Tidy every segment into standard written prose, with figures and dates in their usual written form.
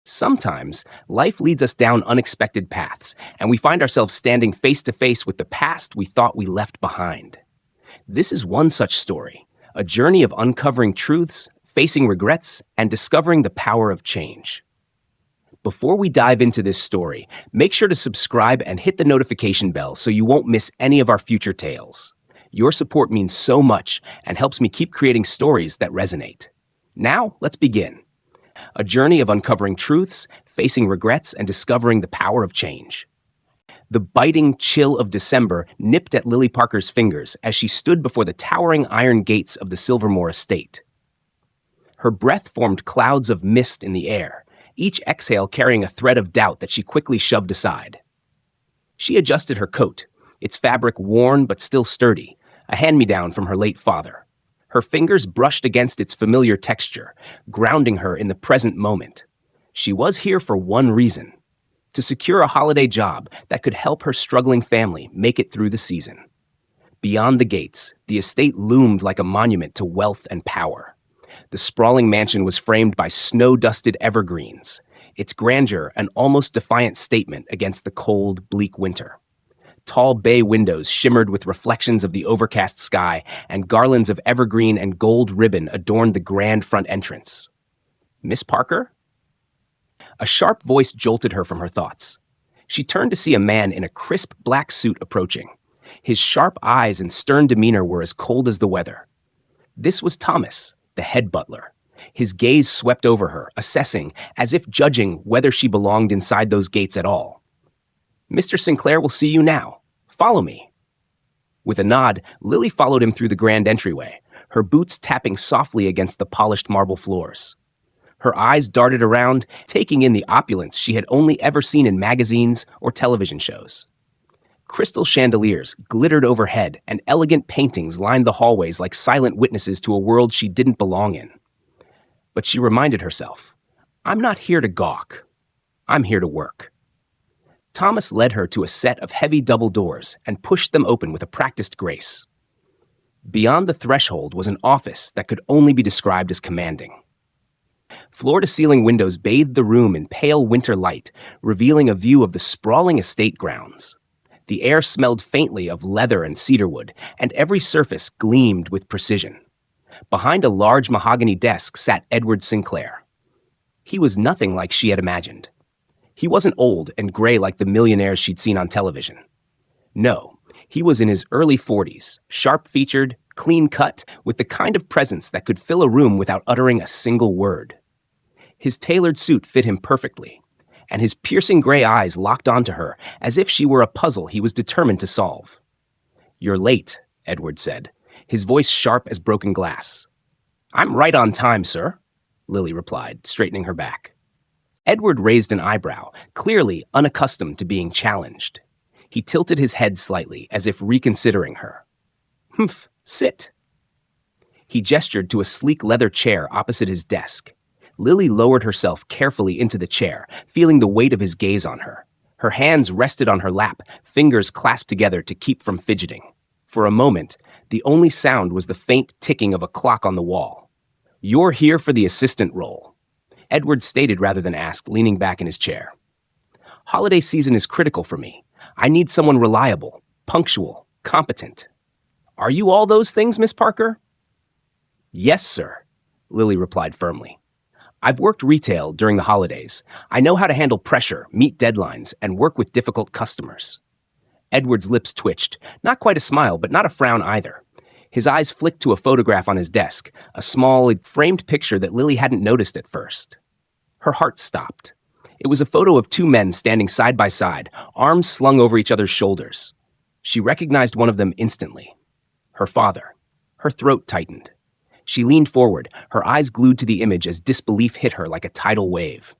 Sometimes, life leads us down unexpected paths, and we find ourselves standing face to face with the past we thought we left behind. This is one such story, a journey of uncovering truths, facing regrets, and discovering the power of change. Before we dive into this story, make sure to subscribe and hit the notification bell so you won't miss any of our future tales. Your support means so much and helps me keep creating stories that resonate. Now, let's begin. A journey of uncovering truths, facing regrets, and discovering the power of change. The biting chill of December nipped at Lily Parker's fingers as she stood before the towering iron gates of the Silvermore estate. Her breath formed clouds of mist in the air, each exhale carrying a thread of doubt that she quickly shoved aside. She adjusted her coat, its fabric worn but still sturdy, a hand-me-down from her late father. Her fingers brushed against its familiar texture, grounding her in the present moment. She was here for one reason: to secure a holiday job that could help her struggling family make it through the season. Beyond the gates, the estate loomed like a monument to wealth and power. The sprawling mansion was framed by snow-dusted evergreens, its grandeur an almost defiant statement against the cold, bleak winter. Tall bay windows shimmered with reflections of the overcast sky, and garlands of evergreen and gold ribbon adorned the grand front entrance. Miss Parker? A sharp voice jolted her from her thoughts. She turned to see a man in a crisp black suit approaching. His sharp eyes and stern demeanor were as cold as the weather. This was Thomas, the head butler. His gaze swept over her, assessing, as if judging whether she belonged inside those gates at all. "Mr. Sinclair will see you now. Follow me." With a nod, Lily followed him through the grand entryway, her boots tapping softly against the polished marble floors. Her eyes darted around, taking in the opulence she had only ever seen in magazines or television shows. Crystal chandeliers glittered overhead, and elegant paintings lined the hallways like silent witnesses to a world she didn't belong in. But she reminded herself, "I'm not here to gawk. I'm here to work." Thomas led her to a set of heavy double doors and pushed them open with a practiced grace. Beyond the threshold was an office that could only be described as commanding. Floor-to-ceiling windows bathed the room in pale winter light, revealing a view of the sprawling estate grounds. The air smelled faintly of leather and cedarwood, and every surface gleamed with precision. Behind a large mahogany desk sat Edward Sinclair. He was nothing like she had imagined. He wasn't old and gray like the millionaires she'd seen on television. No, he was in his early 40s, sharp-featured, clean-cut, with the kind of presence that could fill a room without uttering a single word. His tailored suit fit him perfectly, and his piercing gray eyes locked onto her as if she were a puzzle he was determined to solve. "You're late," Edward said, his voice sharp as broken glass. "I'm right on time, sir," Lily replied, straightening her back. Edward raised an eyebrow, clearly unaccustomed to being challenged. He tilted his head slightly, as if reconsidering her. "Humph, sit." He gestured to a sleek leather chair opposite his desk. Lily lowered herself carefully into the chair, feeling the weight of his gaze on her. Her hands rested on her lap, fingers clasped together to keep from fidgeting. For a moment, the only sound was the faint ticking of a clock on the wall. "You're here for the assistant role," Edward stated rather than asked, leaning back in his chair. "Holiday season is critical for me. I need someone reliable, punctual, competent." "Are you all those things, Miss Parker?" "Yes, sir," Lily replied firmly. "I've worked retail during the holidays. I know how to handle pressure, meet deadlines, and work with difficult customers." Edward's lips twitched, not quite a smile, but not a frown either. His eyes flicked to a photograph on his desk, a small, framed picture that Lily hadn't noticed at first. Her heart stopped. It was a photo of two men standing side by side, arms slung over each other's shoulders. She recognized one of them instantly. Her father. Her throat tightened. She leaned forward, her eyes glued to the image as disbelief hit her like a tidal wave.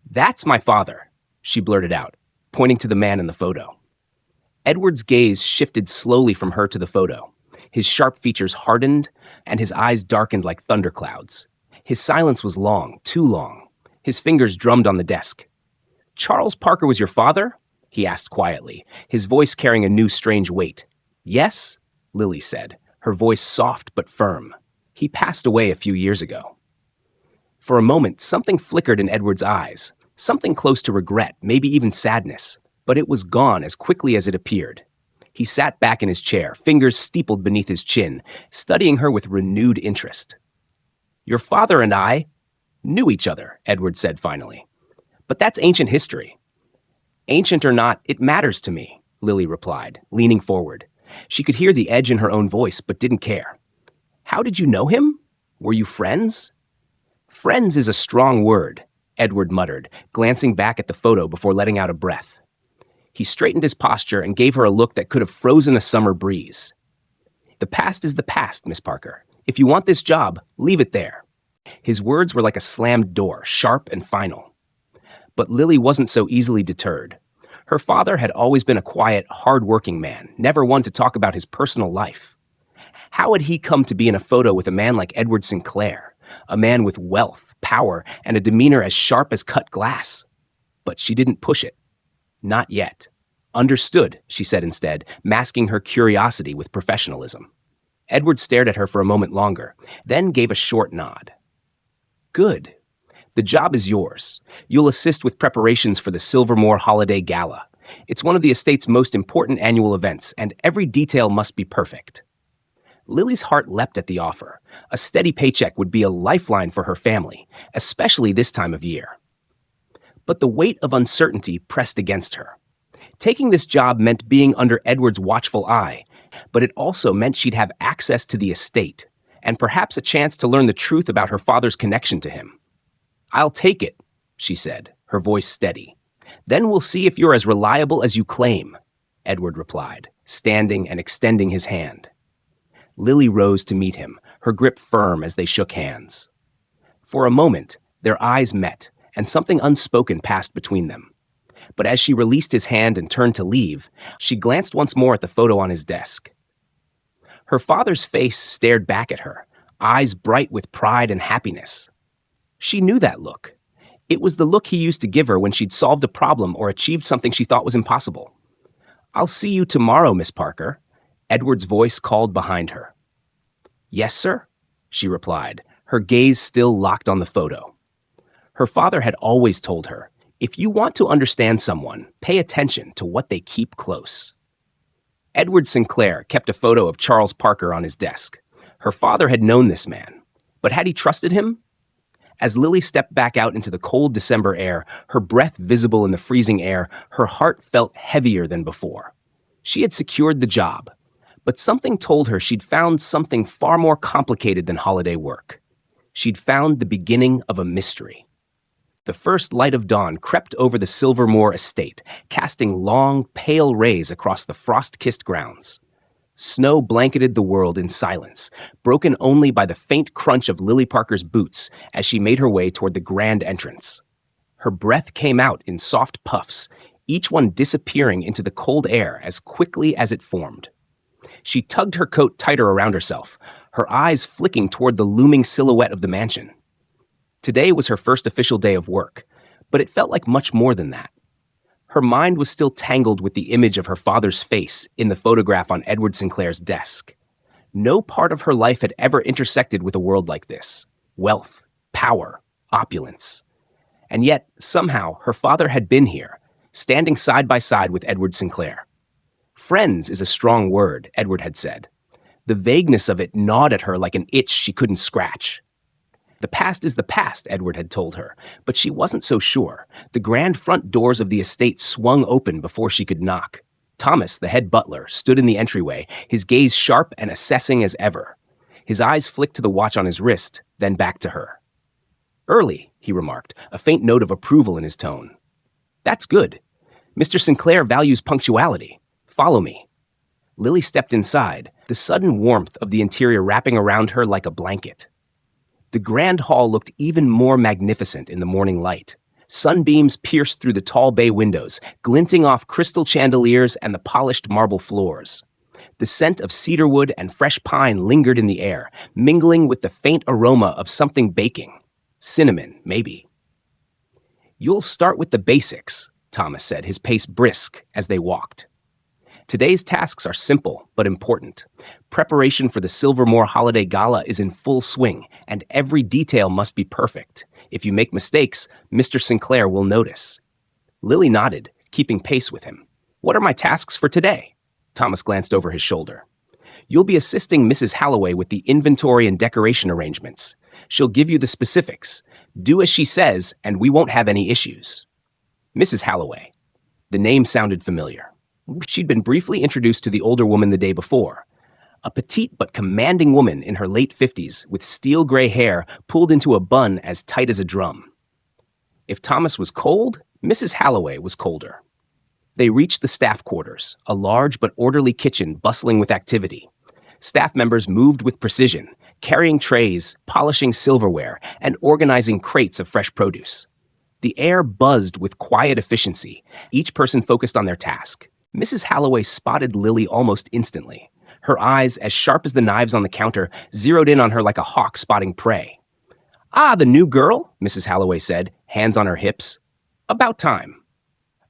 "That's my father," she blurted out, pointing to the man in the photo. Edward's gaze shifted slowly from her to the photo. His sharp features hardened, and his eyes darkened like thunderclouds. His silence was long, too long. His fingers drummed on the desk. "Charles Parker was your father?" he asked quietly, his voice carrying a new strange weight. "Yes," Lily said, her voice soft but firm. "He passed away a few years ago." For a moment, something flickered in Edward's eyes, something close to regret, maybe even sadness, but it was gone as quickly as it appeared. He sat back in his chair, fingers steepled beneath his chin, studying her with renewed interest. "Your father and I knew each other," Edward said finally. "But that's ancient history." "Ancient or not, it matters to me," Lily replied, leaning forward. She could hear the edge in her own voice, but didn't care. "How did you know him? Were you friends?" "Friends is a strong word," Edward muttered, glancing back at the photo before letting out a breath. He straightened his posture and gave her a look that could have frozen a summer breeze. "The past is the past, Miss Parker. If you want this job, leave it there." His words were like a slammed door, sharp and final. But Lily wasn't so easily deterred. Her father had always been a quiet, hard-working man, never one to talk about his personal life. How had he come to be in a photo with a man like Edward Sinclair, a man with wealth, power, and a demeanor as sharp as cut glass? But she didn't push it. Not yet. "Understood," she said instead, masking her curiosity with professionalism. Edward stared at her for a moment longer, then gave a short nod. "Good. The job is yours. You'll assist with preparations for the Silvermore Holiday Gala. It's one of the estate's most important annual events, and every detail must be perfect." Lily's heart leapt at the offer. A steady paycheck would be a lifeline for her family, especially this time of year. But the weight of uncertainty pressed against her. Taking this job meant being under Edward's watchful eye, but it also meant she'd have access to the estate, and perhaps a chance to learn the truth about her father's connection to him. "I'll take it," she said, her voice steady. "Then we'll see if you're as reliable as you claim," Edward replied, standing and extending his hand. Lily rose to meet him, her grip firm as they shook hands. For a moment, their eyes met, and something unspoken passed between them. But as she released his hand and turned to leave, she glanced once more at the photo on his desk. Her father's face stared back at her, eyes bright with pride and happiness. She knew that look. It was the look he used to give her when she'd solved a problem or achieved something she thought was impossible. "I'll see you tomorrow, Miss Parker," Edward's voice called behind her. "Yes, sir," she replied, her gaze still locked on the photo. Her father had always told her, if you want to understand someone, pay attention to what they keep close. Edward Sinclair kept a photo of Charles Parker on his desk. Her father had known this man, but had he trusted him? As Lily stepped back out into the cold December air, her breath visible in the freezing air, her heart felt heavier than before. She had secured the job, but something told her she'd found something far more complicated than holiday work. She'd found the beginning of a mystery. The first light of dawn crept over the Silvermore estate, casting long, pale rays across the frost-kissed grounds. Snow blanketed the world in silence, broken only by the faint crunch of Lily Parker's boots as she made her way toward the grand entrance. Her breath came out in soft puffs, each one disappearing into the cold air as quickly as it formed. She tugged her coat tighter around herself, her eyes flicking toward the looming silhouette of the mansion. Today was her first official day of work, but it felt like much more than that. Her mind was still tangled with the image of her father's face in the photograph on Edward Sinclair's desk. No part of her life had ever intersected with a world like this. Wealth, power, opulence. And yet, somehow, her father had been here, standing side by side with Edward Sinclair. Friends is a strong word, Edward had said. The vagueness of it gnawed at her like an itch she couldn't scratch. The past is the past, Edward had told her, but she wasn't so sure. The grand front doors of the estate swung open before she could knock. Thomas, the head butler, stood in the entryway, his gaze sharp and assessing as ever. His eyes flicked to the watch on his wrist, then back to her. "Early," he remarked, a faint note of approval in his tone. "That's good. Mr. Sinclair values punctuality. Follow me." Lily stepped inside, the sudden warmth of the interior wrapping around her like a blanket. The grand hall looked even more magnificent in the morning light. Sunbeams pierced through the tall bay windows, glinting off crystal chandeliers and the polished marble floors. The scent of cedarwood and fresh pine lingered in the air, mingling with the faint aroma of something baking. Cinnamon, maybe. "You'll start with the basics," Thomas said, his pace brisk as they walked. Today's tasks are simple but important. Preparation for the Silvermore Holiday Gala is in full swing, and every detail must be perfect. If you make mistakes, Mr. Sinclair will notice. Lily nodded, keeping pace with him. What are my tasks for today? Thomas glanced over his shoulder. You'll be assisting Mrs. Halloway with the inventory and decoration arrangements. She'll give you the specifics. Do as she says, and we won't have any issues. Mrs. Halloway. The name sounded familiar. She'd been briefly introduced to the older woman the day before. A petite but commanding woman in her late 50s with steel gray hair pulled into a bun as tight as a drum. If Thomas was cold, Mrs. Halloway was colder. They reached the staff quarters, a large but orderly kitchen bustling with activity. Staff members moved with precision, carrying trays, polishing silverware, and organizing crates of fresh produce. The air buzzed with quiet efficiency, each person focused on their task. Mrs. Halloway spotted Lily almost instantly. Her eyes, as sharp as the knives on the counter, zeroed in on her like a hawk spotting prey. "Ah, the new girl," Mrs. Halloway said, hands on her hips. "About time."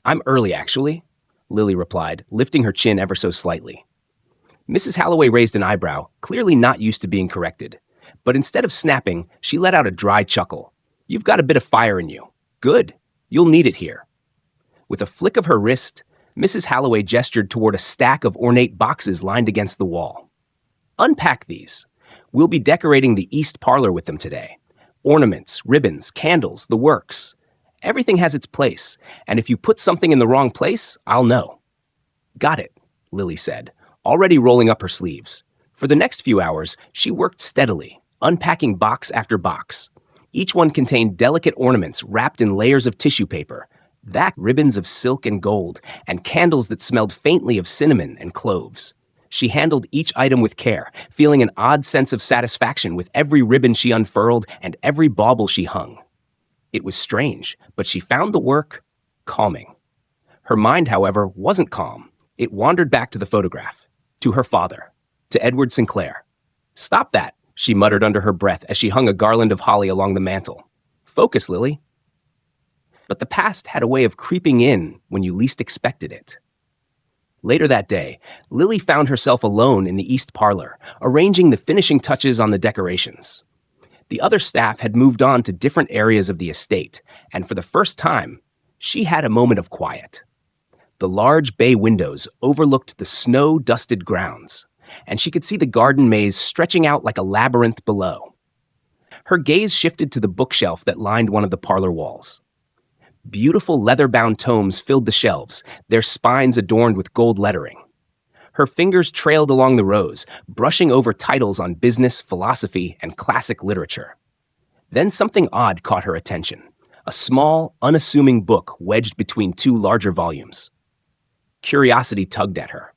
"I'm early, actually," Lily replied, lifting her chin ever so slightly. Mrs. Halloway raised an eyebrow, clearly not used to being corrected. But instead of snapping, she let out a dry chuckle. "You've got a bit of fire in you. Good. You'll need it here." With a flick of her wrist, Mrs. Halloway gestured toward a stack of ornate boxes lined against the wall. "Unpack these. We'll be decorating the East Parlor with them today. Ornaments, ribbons, candles, the works. Everything has its place, and if you put something in the wrong place, I'll know." "Got it," Lily said, already rolling up her sleeves. For the next few hours, she worked steadily, unpacking box after box. Each one contained delicate ornaments wrapped in layers of tissue paper, ribbons of silk and gold, and candles that smelled faintly of cinnamon and cloves. She handled each item with care, feeling an odd sense of satisfaction with every ribbon she unfurled and every bauble she hung. It was strange, but she found the work calming. Her mind, however, wasn't calm. It wandered back to the photograph, to her father, to Edward Sinclair. "Stop that," she muttered under her breath as she hung a garland of holly along the mantel. "Focus, Lily." But the past had a way of creeping in when you least expected it. Later that day, Lily found herself alone in the East Parlor, arranging the finishing touches on the decorations. The other staff had moved on to different areas of the estate, and for the first time, she had a moment of quiet. The large bay windows overlooked the snow-dusted grounds, and she could see the garden maze stretching out like a labyrinth below. Her gaze shifted to the bookshelf that lined one of the parlor walls. Beautiful leather-bound tomes filled the shelves, their spines adorned with gold lettering. Her fingers trailed along the rows, brushing over titles on business, philosophy, and classic literature. Then something odd caught her attention, a small, unassuming book wedged between two larger volumes. Curiosity tugged at her.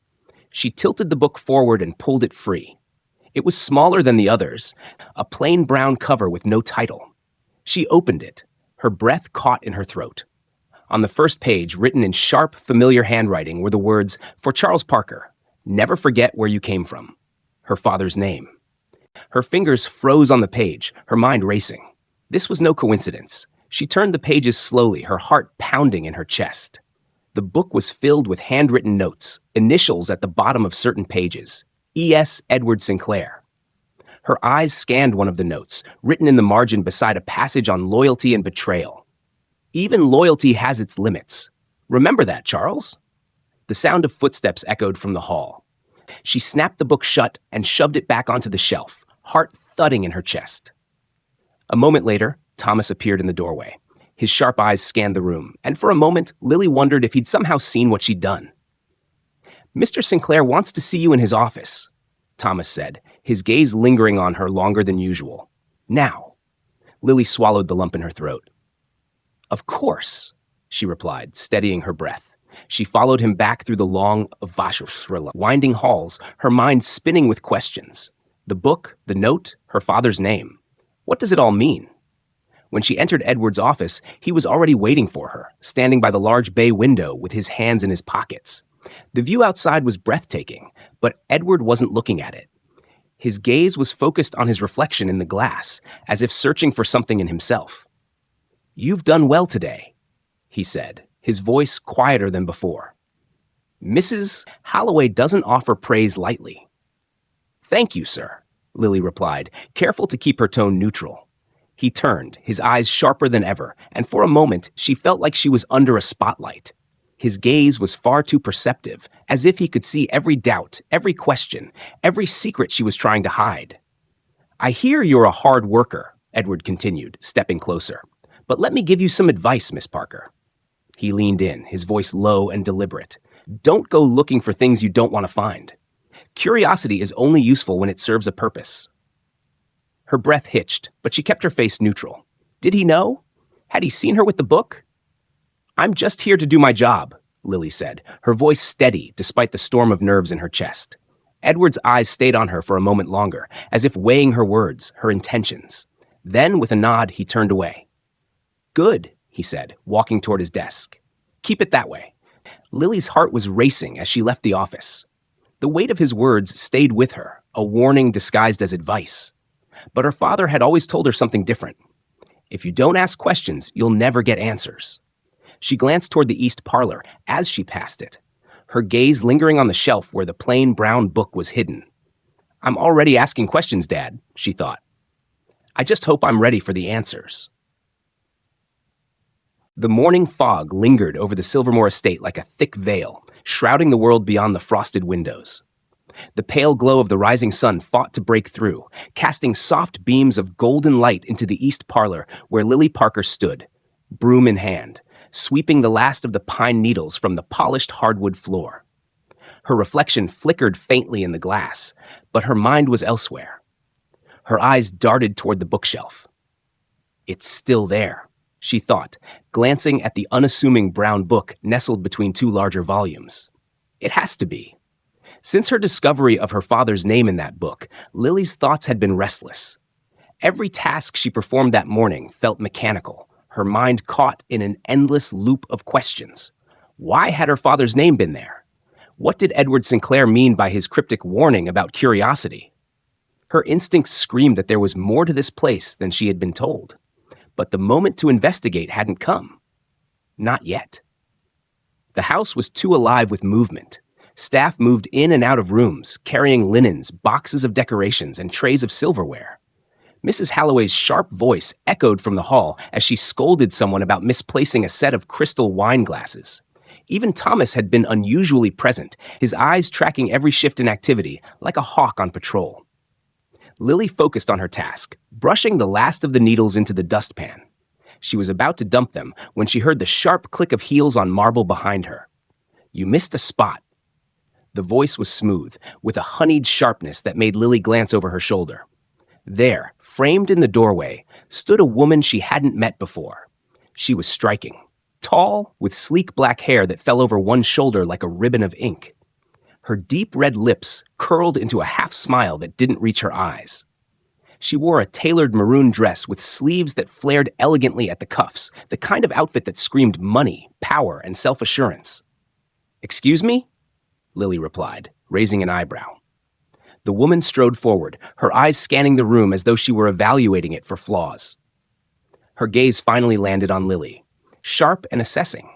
She tilted the book forward and pulled it free. It was smaller than the others, a plain brown cover with no title. She opened it, her breath caught in her throat. On the first page, written in sharp, familiar handwriting, were the words, "For Charles Parker, never forget where you came from." Her father's name. Her fingers froze on the page, her mind racing. This was no coincidence. She turned the pages slowly, her heart pounding in her chest. The book was filled with handwritten notes, initials at the bottom of certain pages. E.S. Edward Sinclair. Her eyes scanned one of the notes, written in the margin beside a passage on loyalty and betrayal. "Even loyalty has its limits. Remember that, Charles?" The sound of footsteps echoed from the hall. She snapped the book shut and shoved it back onto the shelf, heart thudding in her chest. A moment later, Thomas appeared in the doorway. His sharp eyes scanned the room, and for a moment, Lily wondered if he'd somehow seen what she'd done. "Mr. Sinclair wants to see you in his office," Thomas said, his gaze lingering on her longer than usual. "Now." Lily swallowed the lump in her throat. "Of course," she replied, steadying her breath. She followed him back through the long, winding halls, her mind spinning with questions. The book, the note, her father's name. What does it all mean? When she entered Edward's office, he was already waiting for her, standing by the large bay window with his hands in his pockets. The view outside was breathtaking, but Edward wasn't looking at it. His gaze was focused on his reflection in the glass, as if searching for something in himself. "You've done well today," he said, his voice quieter than before. Mrs. Holloway doesn't offer praise lightly. Thank you, sir, Lily replied, careful to keep her tone neutral. He turned, his eyes sharper than ever, and for a moment she felt like she was under a spotlight. His gaze was far too perceptive, as if he could see every doubt, every question, every secret she was trying to hide. I hear you're a hard worker, Edward continued, stepping closer. But let me give you some advice, Miss Parker. He leaned in, his voice low and deliberate. Don't go looking for things you don't want to find. Curiosity is only useful when it serves a purpose. Her breath hitched, but she kept her face neutral. Did he know? Had he seen her with the book? I'm just here to do my job, Lily said, her voice steady despite the storm of nerves in her chest. Edward's eyes stayed on her for a moment longer, as if weighing her words, her intentions. Then, with a nod, he turned away. Good, he said, walking toward his desk. Keep it that way. Lily's heart was racing as she left the office. The weight of his words stayed with her, a warning disguised as advice. But her father had always told her something different. If you don't ask questions, you'll never get answers. She glanced toward the east parlor as she passed it, her gaze lingering on the shelf where the plain brown book was hidden. I'm already asking questions, Dad, she thought. I just hope I'm ready for the answers. The morning fog lingered over the Silvermore estate like a thick veil, shrouding the world beyond the frosted windows. The pale glow of the rising sun fought to break through, casting soft beams of golden light into the east parlor where Lily Parker stood, broom in hand, sweeping the last of the pine needles from the polished hardwood floor. Her reflection flickered faintly in the glass, but her mind was elsewhere. Her eyes darted toward the bookshelf. It's still there, she thought, glancing at the unassuming brown book nestled between two larger volumes. It has to be. Since her discovery of her father's name in that book, Lily's thoughts had been restless. Every task she performed that morning felt mechanical, her mind caught in an endless loop of questions. Why had her father's name been there? What did Edward Sinclair mean by his cryptic warning about curiosity? Her instincts screamed that there was more to this place than she had been told. But the moment to investigate hadn't come. Not yet. The house was too alive with movement. Staff moved in and out of rooms, carrying linens, boxes of decorations, and trays of silverware. Mrs. Holloway's sharp voice echoed from the hall as she scolded someone about misplacing a set of crystal wine glasses. Even Thomas had been unusually present, his eyes tracking every shift in activity, like a hawk on patrol. Lily focused on her task, brushing the last of the needles into the dustpan. She was about to dump them when she heard the sharp click of heels on marble behind her. You missed a spot. The voice was smooth, with a honeyed sharpness that made Lily glance over her shoulder. There, framed in the doorway, stood a woman she hadn't met before. She was striking, tall, with sleek black hair that fell over one shoulder like a ribbon of ink. Her deep red lips curled into a half smile that didn't reach her eyes. She wore a tailored maroon dress with sleeves that flared elegantly at the cuffs, the kind of outfit that screamed money, power, and self-assurance. Excuse me? Lily replied, raising an eyebrow. The woman strode forward, her eyes scanning the room as though she were evaluating it for flaws. Her gaze finally landed on Lily, sharp and assessing.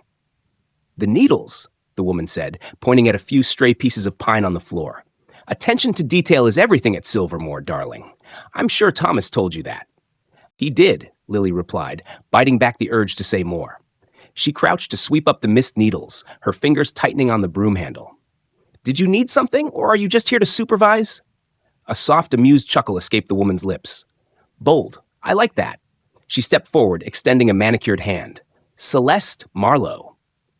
The needles, the woman said, pointing at a few stray pieces of pine on the floor. Attention to detail is everything at Silvermore, darling. I'm sure Thomas told you that. He did, Lily replied, biting back the urge to say more. She crouched to sweep up the missed needles, her fingers tightening on the broom handle. Did you need something, or are you just here to supervise? A soft, amused chuckle escaped the woman's lips. Bold. I like that. She stepped forward, extending a manicured hand. Celeste Marlowe.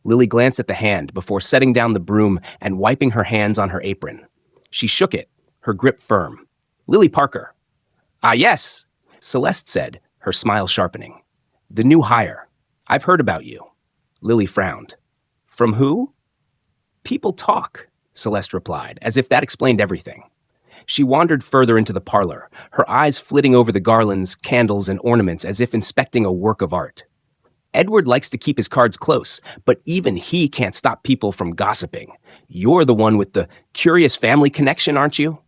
Lily glanced at the hand before setting down the broom and wiping her hands on her apron. She shook it, her grip firm. Lily Parker. Ah, yes, Celeste said, her smile sharpening. The new hire. I've heard about you. Lily frowned. From who? People talk, Celeste replied, as if that explained everything. She wandered further into the parlor, her eyes flitting over the garlands, candles, and ornaments as if inspecting a work of art. Edward likes to keep his cards close, but even he can't stop people from gossiping. You're the one with the curious family connection, aren't you?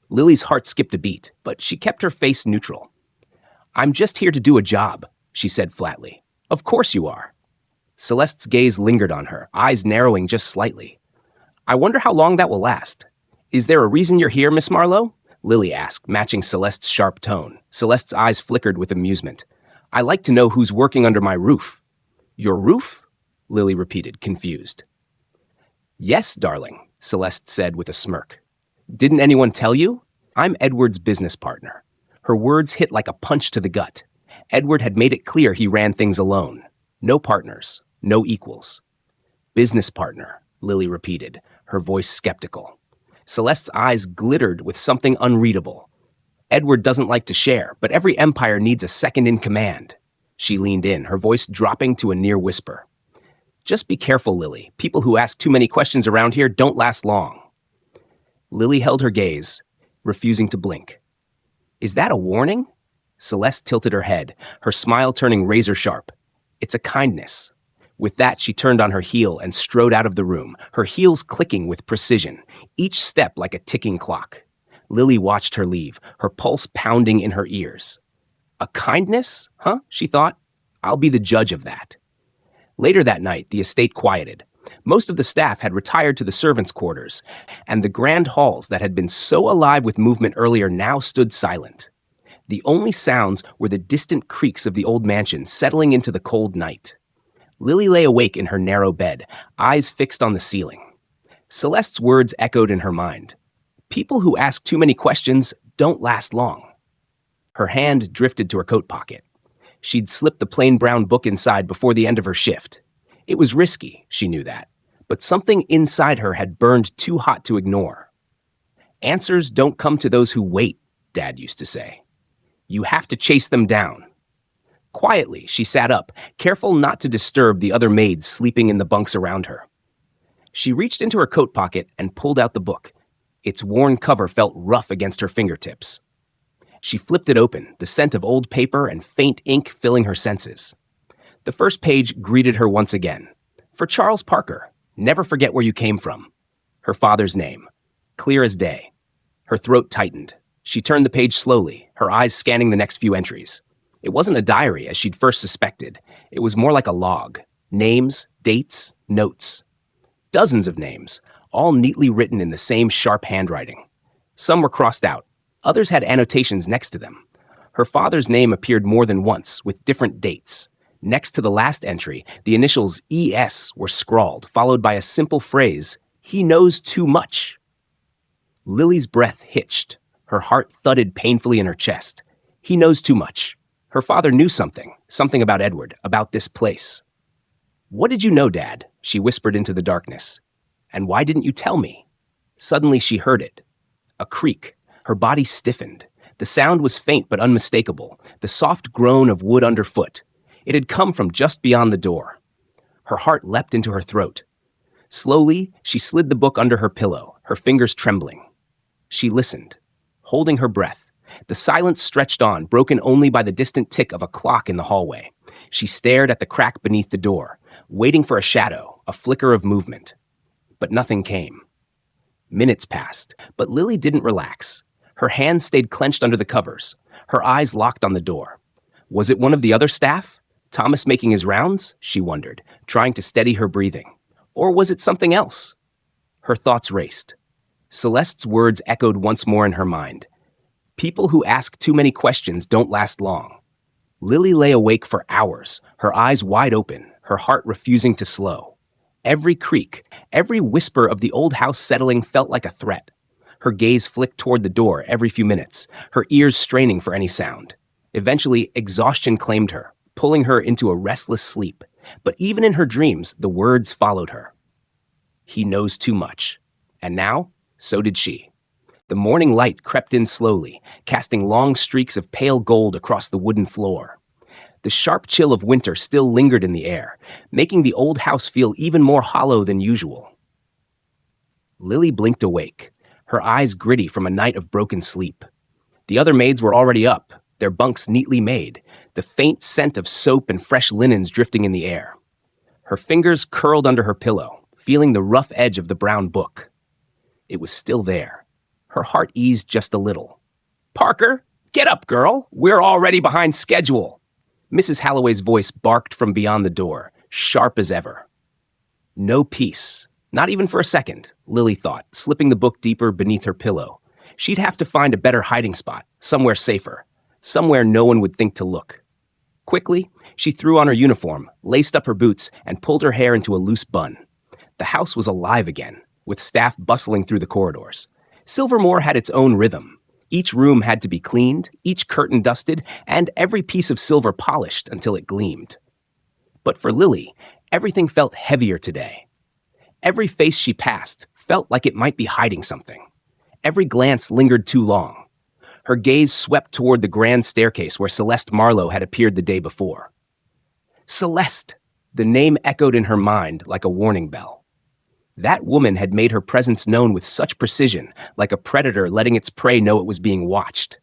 Lily's heart skipped a beat, but she kept her face neutral. I'm just here to do a job, she said flatly. Of course you are. Celeste's gaze lingered on her, eyes narrowing just slightly. I wonder how long that will last. Is there a reason you're here, Miss Marlowe? Lily asked, matching Celeste's sharp tone. Celeste's eyes flickered with amusement. I like to know who's working under my roof. Your roof? Lily repeated, confused. Yes, darling, Celeste said with a smirk. Didn't anyone tell you? I'm Edward's business partner. Her words hit like a punch to the gut. Edward had made it clear he ran things alone. No partners, no equals. Business partner, Lily repeated, her voice skeptical. Celeste's eyes glittered with something unreadable. Edward doesn't like to share, but every empire needs a second in command. She leaned in, her voice dropping to a near whisper. Just be careful, Lily. People who ask too many questions around here don't last long. Lily held her gaze, refusing to blink. Is that a warning? Celeste tilted her head, her smile turning razor sharp. It's a kindness. With that, she turned on her heel and strode out of the room, her heels clicking with precision, each step like a ticking clock. Lily watched her leave, her pulse pounding in her ears. A kindness? Huh? She thought. I'll be the judge of that. Later that night, the estate quieted. Most of the staff had retired to the servants' quarters, and the grand halls that had been so alive with movement earlier now stood silent. The only sounds were the distant creaks of the old mansion settling into the cold night. Lily lay awake in her narrow bed, eyes fixed on the ceiling. Celeste's words echoed in her mind. People who ask too many questions don't last long. Her hand drifted to her coat pocket. She'd slipped the plain brown book inside before the end of her shift. It was risky, she knew that, but something inside her had burned too hot to ignore. Answers don't come to those who wait, Dad used to say. You have to chase them down. Quietly, she sat up, careful not to disturb the other maids sleeping in the bunks around her. She reached into her coat pocket and pulled out the book. Its worn cover felt rough against her fingertips. She flipped it open, the scent of old paper and faint ink filling her senses. The first page greeted her once again. For Charles Parker, never forget where you came from. Her father's name, clear as day. Her throat tightened. She turned the page slowly, her eyes scanning the next few entries. It wasn't a diary, as she'd first suspected. It was more like a log. Names, dates, notes. Dozens of names, all neatly written in the same sharp handwriting. Some were crossed out. Others had annotations next to them. Her father's name appeared more than once, with different dates. Next to the last entry, the initials ES were scrawled, followed by a simple phrase, "He knows too much." Lily's breath hitched. Her heart thudded painfully in her chest. He knows too much. Her father knew something about Edward, about this place. What did you know, Dad? She whispered into the darkness. And why didn't you tell me? Suddenly she heard it. A creak. Her body stiffened. The sound was faint but unmistakable, the soft groan of wood underfoot. It had come from just beyond the door. Her heart leapt into her throat. Slowly, she slid the book under her pillow, her fingers trembling. She listened, holding her breath. The silence stretched on, broken only by the distant tick of a clock in the hallway. She stared at the crack beneath the door, waiting for a shadow, a flicker of movement. But nothing came. Minutes passed, but Lily didn't relax. Her hands stayed clenched under the covers, her eyes locked on the door. Was it one of the other staff? Thomas making his rounds? She wondered, trying to steady her breathing. Or was it something else? Her thoughts raced. Celeste's words echoed once more in her mind. People who ask too many questions don't last long. Lily lay awake for hours, her eyes wide open, her heart refusing to slow. Every creak, every whisper of the old house settling felt like a threat. Her gaze flicked toward the door every few minutes, her ears straining for any sound. Eventually, exhaustion claimed her, pulling her into a restless sleep. But even in her dreams, the words followed her. He knows too much. And now, so did she. The morning light crept in slowly, casting long streaks of pale gold across the wooden floor. The sharp chill of winter still lingered in the air, making the old house feel even more hollow than usual. Lily blinked awake, her eyes gritty from a night of broken sleep. The other maids were already up, their bunks neatly made, the faint scent of soap and fresh linens drifting in the air. Her fingers curled under her pillow, feeling the rough edge of the brown book. It was still there. Her heart eased just a little. Parker, get up, girl. We're already behind schedule. Mrs. Halloway's voice barked from beyond the door, sharp as ever. No peace, Not even for a second, Lily thought, slipping the book deeper beneath her pillow. She'd have to find a better hiding spot, somewhere safer, somewhere no one would think to look. Quickly, she threw on her uniform, laced up her boots, and pulled her hair into a loose bun. The house was alive again, with staff bustling through the corridors. Silvermore had its own rhythm. Each room had to be cleaned, each curtain dusted, and every piece of silver polished until it gleamed. But for Lily, everything felt heavier today. Every face she passed felt like it might be hiding something. Every glance lingered too long. Her gaze swept toward the grand staircase where Celeste Marlowe had appeared the day before. Celeste! The name echoed in her mind like a warning bell. That woman had made her presence known with such precision, like a predator letting its prey know it was being watched.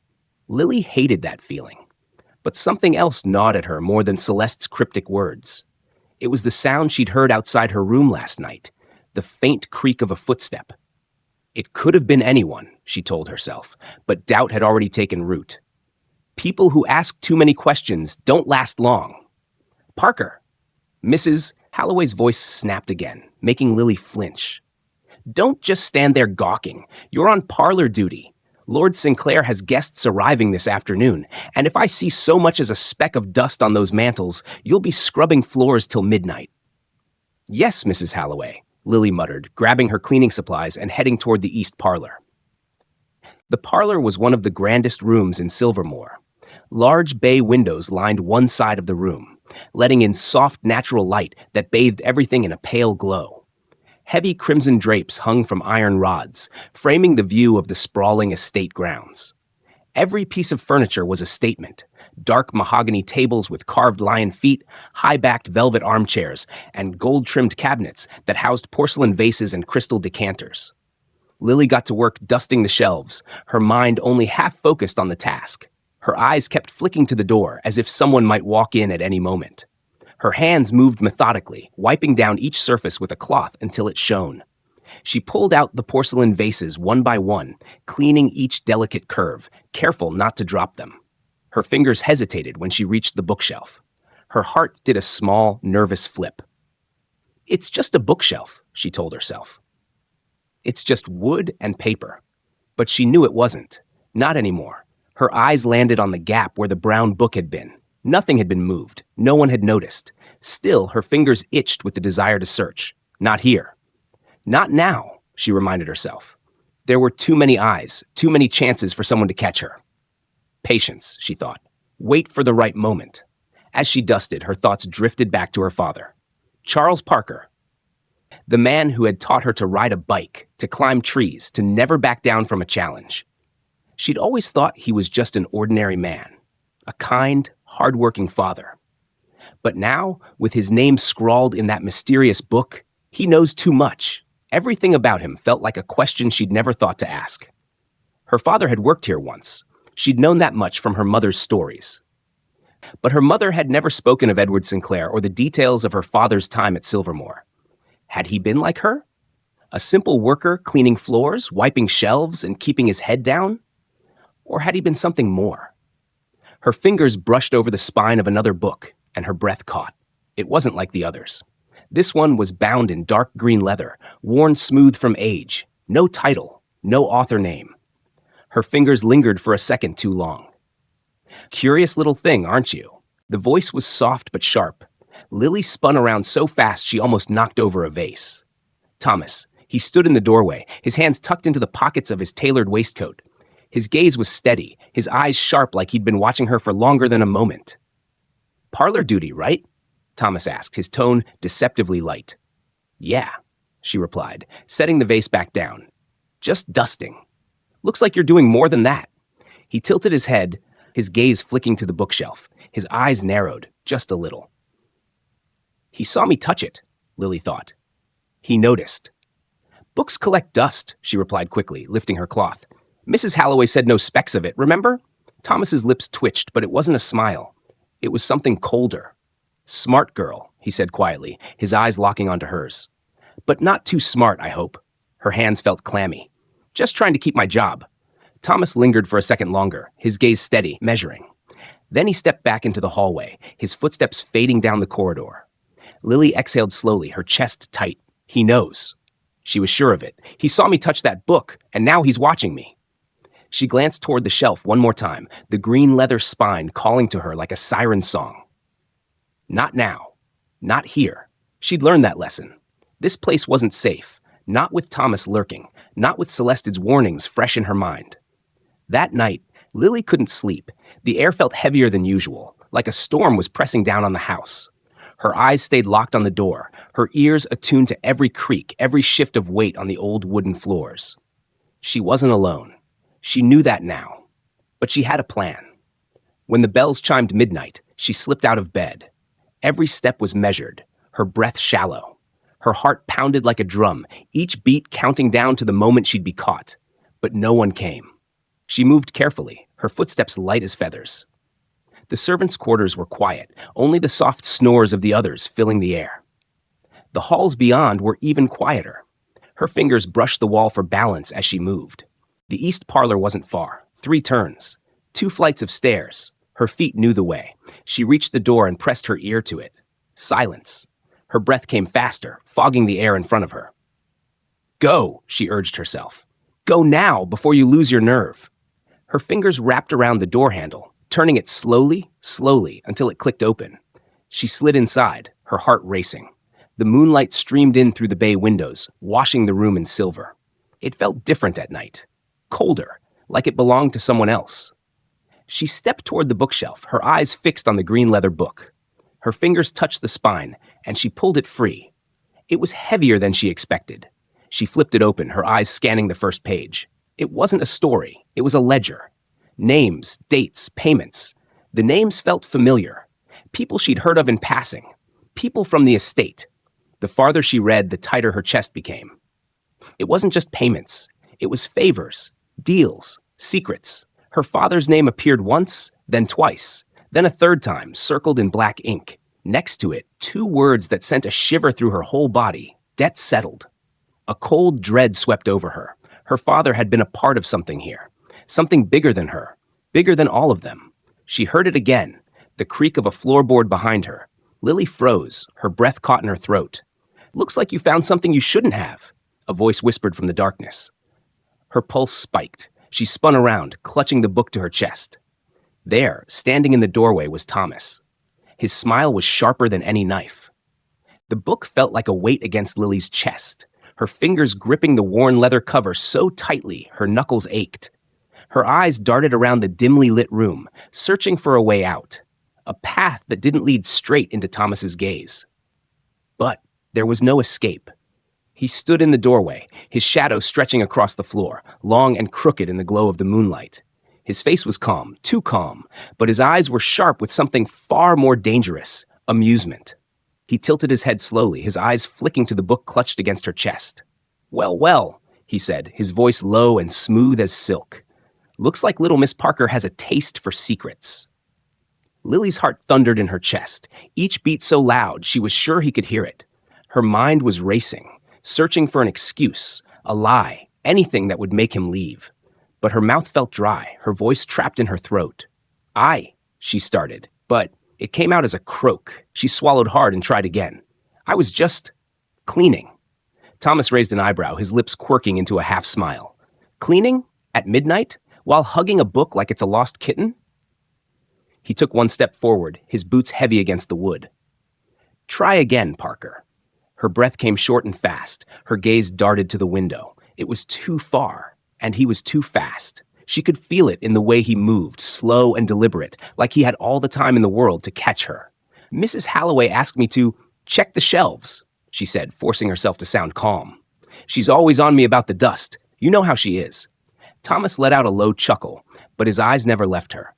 Lily hated that feeling. But something else gnawed at her more than Celeste's cryptic words. It was the sound she'd heard outside her room last night, the faint creak of a footstep. It could have been anyone, she told herself, but doubt had already taken root. People who ask too many questions don't last long. Parker! Mrs. Holloway's voice snapped again, making Lily flinch. Don't just stand there gawking. You're on parlor duty. Lord Sinclair has guests arriving this afternoon, and if I see so much as a speck of dust on those mantels, you'll be scrubbing floors till midnight. Yes, Mrs. Holloway, Lily muttered, grabbing her cleaning supplies and heading toward the east parlor. The parlor was one of the grandest rooms in Silvermore. Large bay windows lined one side of the room, letting in soft natural light that bathed everything in a pale glow. Heavy crimson drapes hung from iron rods, framing the view of the sprawling estate grounds. Every piece of furniture was a statement: dark mahogany tables with carved lion feet, high-backed velvet armchairs, and gold-trimmed cabinets that housed porcelain vases and crystal decanters. Lily got to work dusting the shelves, her mind only half focused on the task. Her eyes kept flicking to the door as if someone might walk in at any moment. Her hands moved methodically, wiping down each surface with a cloth until it shone. She pulled out the porcelain vases one by one, cleaning each delicate curve, careful not to drop them. Her fingers hesitated when she reached the bookshelf. Her heart did a small, nervous flip. It's just a bookshelf, she told herself. It's just wood and paper. But she knew it wasn't. Not anymore. Her eyes landed on the gap where the brown book had been. Nothing had been moved. No one had noticed. Still, her fingers itched with the desire to search. Not here. Not now, she reminded herself. There were too many eyes, too many chances for someone to catch her. Patience, she thought. Wait for the right moment. As she dusted, her thoughts drifted back to her father. Charles Parker. The man who had taught her to ride a bike, to climb trees, to never back down from a challenge. She'd always thought he was just an ordinary man. A kind, hard-working father. But now, with his name scrawled in that mysterious book, he knows too much. Everything about him felt like a question she'd never thought to ask. Her father had worked here once. She'd known that much from her mother's stories. But her mother had never spoken of Edward Sinclair or the details of her father's time at Silvermore. Had he been like her? A simple worker cleaning floors, wiping shelves, and keeping his head down? Or had he been something more? Her fingers brushed over the spine of another book, and her breath caught. It wasn't like the others. This one was bound in dark green leather, worn smooth from age. No title, no author name. Her fingers lingered for a second too long. Curious little thing, aren't you? The voice was soft but sharp. Lily spun around so fast she almost knocked over a vase. Thomas. He stood in the doorway, his hands tucked into the pockets of his tailored waistcoat. His gaze was steady, his eyes sharp like he'd been watching her for longer than a moment. Parlor duty, right? Thomas asked, his tone deceptively light. Yeah, she replied, setting the vase back down. Just dusting. Looks like you're doing more than that. He tilted his head, his gaze flicking to the bookshelf. His eyes narrowed, just a little. He saw me touch it, Lily thought. He noticed. Books collect dust, she replied quickly, lifting her cloth. Mrs. Holloway said no specks of it, remember? Thomas's lips twitched, but it wasn't a smile. It was something colder. Smart girl, he said quietly, his eyes locking onto hers. But not too smart, I hope. Her hands felt clammy. Just trying to keep my job. Thomas lingered for a second longer, his gaze steady, measuring. Then he stepped back into the hallway, his footsteps fading down the corridor. Lily exhaled slowly, her chest tight. He knows. She was sure of it. He saw me touch that book, and now he's watching me. She glanced toward the shelf one more time, the green leather spine calling to her like a siren song. Not now. Not here. She'd learned that lesson. This place wasn't safe. Not with Thomas lurking. Not with Celeste's warnings fresh in her mind. That night, Lily couldn't sleep. The air felt heavier than usual, like a storm was pressing down on the house. Her eyes stayed locked on the door, her ears attuned to every creak, every shift of weight on the old wooden floors. She wasn't alone. She knew that now. But she had a plan. When the bells chimed midnight, she slipped out of bed. Every step was measured, her breath shallow. Her heart pounded like a drum, each beat counting down to the moment she'd be caught. But no one came. She moved carefully, her footsteps light as feathers. The servants' quarters were quiet, only the soft snores of the others filling the air. The halls beyond were even quieter. Her fingers brushed the wall for balance as she moved. The east parlor wasn't far, 3 turns, 2 flights of stairs. Her feet knew the way. She reached the door and pressed her ear to it. Silence. Her breath came faster, fogging the air in front of her. Go, she urged herself. Go now, before you lose your nerve. Her fingers wrapped around the door handle, turning it slowly, slowly, until it clicked open. She slid inside, her heart racing. The moonlight streamed in through the bay windows, washing the room in silver. It felt different at night. Colder, like it belonged to someone else. She stepped toward the bookshelf, her eyes fixed on the green leather book. Her fingers touched the spine, and she pulled it free. It was heavier than she expected. She flipped it open, her eyes scanning the first page. It wasn't a story, it was a ledger. Names, dates, payments. The names felt familiar. People she'd heard of in passing. People from the estate. The farther she read, the tighter her chest became. It wasn't just payments. It was favors, deals, secrets. Her father's name appeared once, then twice, then a third time, circled in black ink. Next to it, 2 words that sent a shiver through her whole body. Debt settled. A cold dread swept over her. Her father had been a part of something here. Something bigger than her. Bigger than all of them. She heard it again. The creak of a floorboard behind her. Lily froze, her breath caught in her throat. Looks like you found something you shouldn't have, a voice whispered from the darkness. Her pulse spiked. She spun around, clutching the book to her chest. There, standing in the doorway, was Thomas. His smile was sharper than any knife. The book felt like a weight against Lily's chest, her fingers gripping the worn leather cover so tightly her knuckles ached. Her eyes darted around the dimly lit room, searching for a way out, a path that didn't lead straight into Thomas's gaze. But there was no escape. He stood in the doorway, his shadow stretching across the floor, long and crooked in the glow of the moonlight. His face was calm, too calm, but his eyes were sharp with something far more dangerous, amusement. He tilted his head slowly, his eyes flicking to the book clutched against her chest. Well, well, he said, his voice low and smooth as silk. Looks like little Miss Parker has a taste for secrets. Lily's heart thundered in her chest, each beat so loud she was sure he could hear it. Her mind was racing, searching for an excuse, a lie, anything that would make him leave. But her mouth felt dry, her voice trapped in her throat. She started, but it came out as a croak. She swallowed hard and tried again. I was just cleaning. Thomas raised an eyebrow, his lips quirking into a half smile. Cleaning? At midnight? While hugging a book like it's a lost kitten? He took 1 step forward, his boots heavy against the wood. Try again, Parker. Her breath came short and fast. Her gaze darted to the window. It was too far, and he was too fast. She could feel it in the way he moved, slow and deliberate, like he had all the time in the world to catch her. Mrs. Halloway asked me to check the shelves, she said, forcing herself to sound calm. She's always on me about the dust. You know how she is. Thomas let out a low chuckle, but his eyes never left her.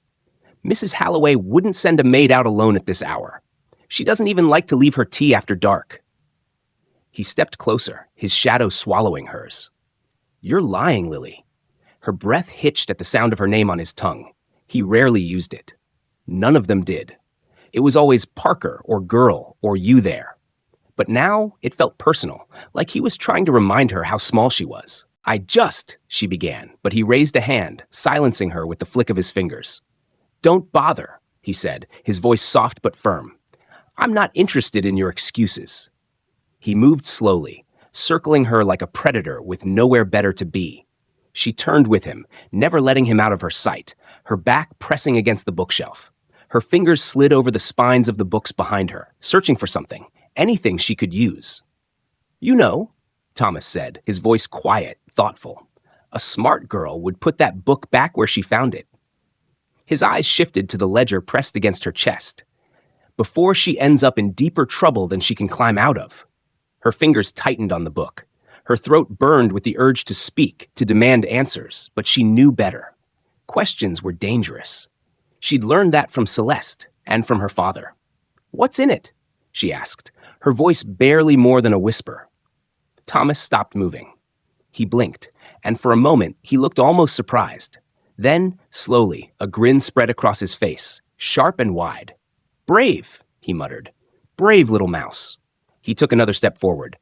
Mrs. Halloway wouldn't send a maid out alone at this hour. She doesn't even like to leave her tea after dark. He stepped closer, his shadow swallowing hers. You're lying, Lily. Her breath hitched at the sound of her name on his tongue. He rarely used it. None of them did. It was always Parker or girl or you there. But now it felt personal, like he was trying to remind her how small she was. She began, but he raised a hand, silencing her with the flick of his fingers. Don't bother, he said, his voice soft but firm. I'm not interested in your excuses. He moved slowly, circling her like a predator with nowhere better to be. She turned with him, never letting him out of her sight, her back pressing against the bookshelf. Her fingers slid over the spines of the books behind her, searching for something, anything she could use. "You know," Thomas said, his voice quiet, thoughtful. "A smart girl would put that book back where she found it." His eyes shifted to the ledger pressed against her chest. "Before she ends up in deeper trouble than she can climb out of." Her fingers tightened on the book. Her throat burned with the urge to speak, to demand answers, but she knew better. Questions were dangerous. She'd learned that from Celeste and from her father. "What's in it?" she asked, her voice barely more than a whisper. Thomas stopped moving. He blinked, and for a moment he looked almost surprised. Then, slowly, a grin spread across his face, sharp and wide. "Brave," he muttered. "Brave little mouse." He took another step forward.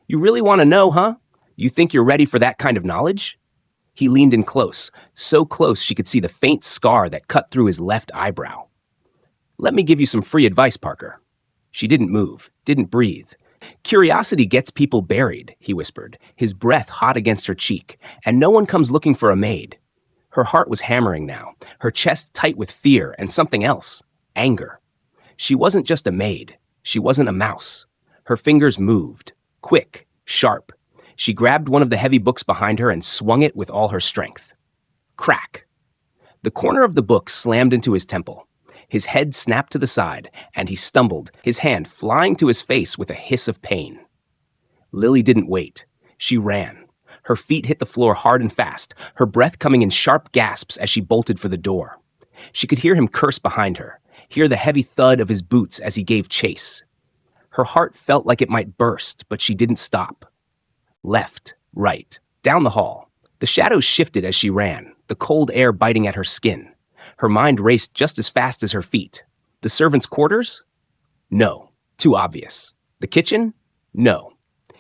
"You really want to know, huh? You think you're ready for that kind of knowledge?" He leaned in close, so close she could see the faint scar that cut through his left eyebrow. "Let me give you some free advice, Parker." She didn't move, didn't breathe. "Curiosity gets people buried," he whispered, his breath hot against her cheek, "and no one comes looking for a maid." Her heart was hammering now, her chest tight with fear and something else, anger. She wasn't just a maid. She wasn't a mouse. Her fingers moved, quick, sharp. She grabbed one of the heavy books behind her and swung it with all her strength. Crack. The corner of the book slammed into his temple. His head snapped to the side, and he stumbled, his hand flying to his face with a hiss of pain. Lily didn't wait. She ran. Her feet hit the floor hard and fast, her breath coming in sharp gasps as she bolted for the door. She could hear him curse behind her, hear the heavy thud of his boots as he gave chase. Her heart felt like it might burst, but she didn't stop. Left, right, down the hall. The shadows shifted as she ran, the cold air biting at her skin. Her mind raced just as fast as her feet. The servants' quarters? No, too obvious. The kitchen? No.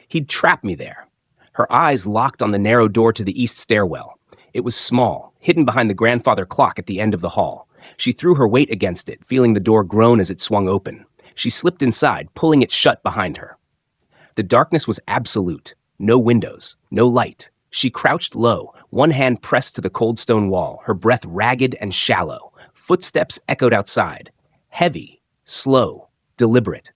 He'd trapped me there. Her eyes locked on the narrow door to the east stairwell. It was small, hidden behind the grandfather clock at the end of the hall. She threw her weight against it, feeling the door groan as it swung open. She slipped inside, pulling it shut behind her. The darkness was absolute. No windows, no light. She crouched low, one hand pressed to the cold stone wall, her breath ragged and shallow. Footsteps echoed outside. Heavy, slow, deliberate.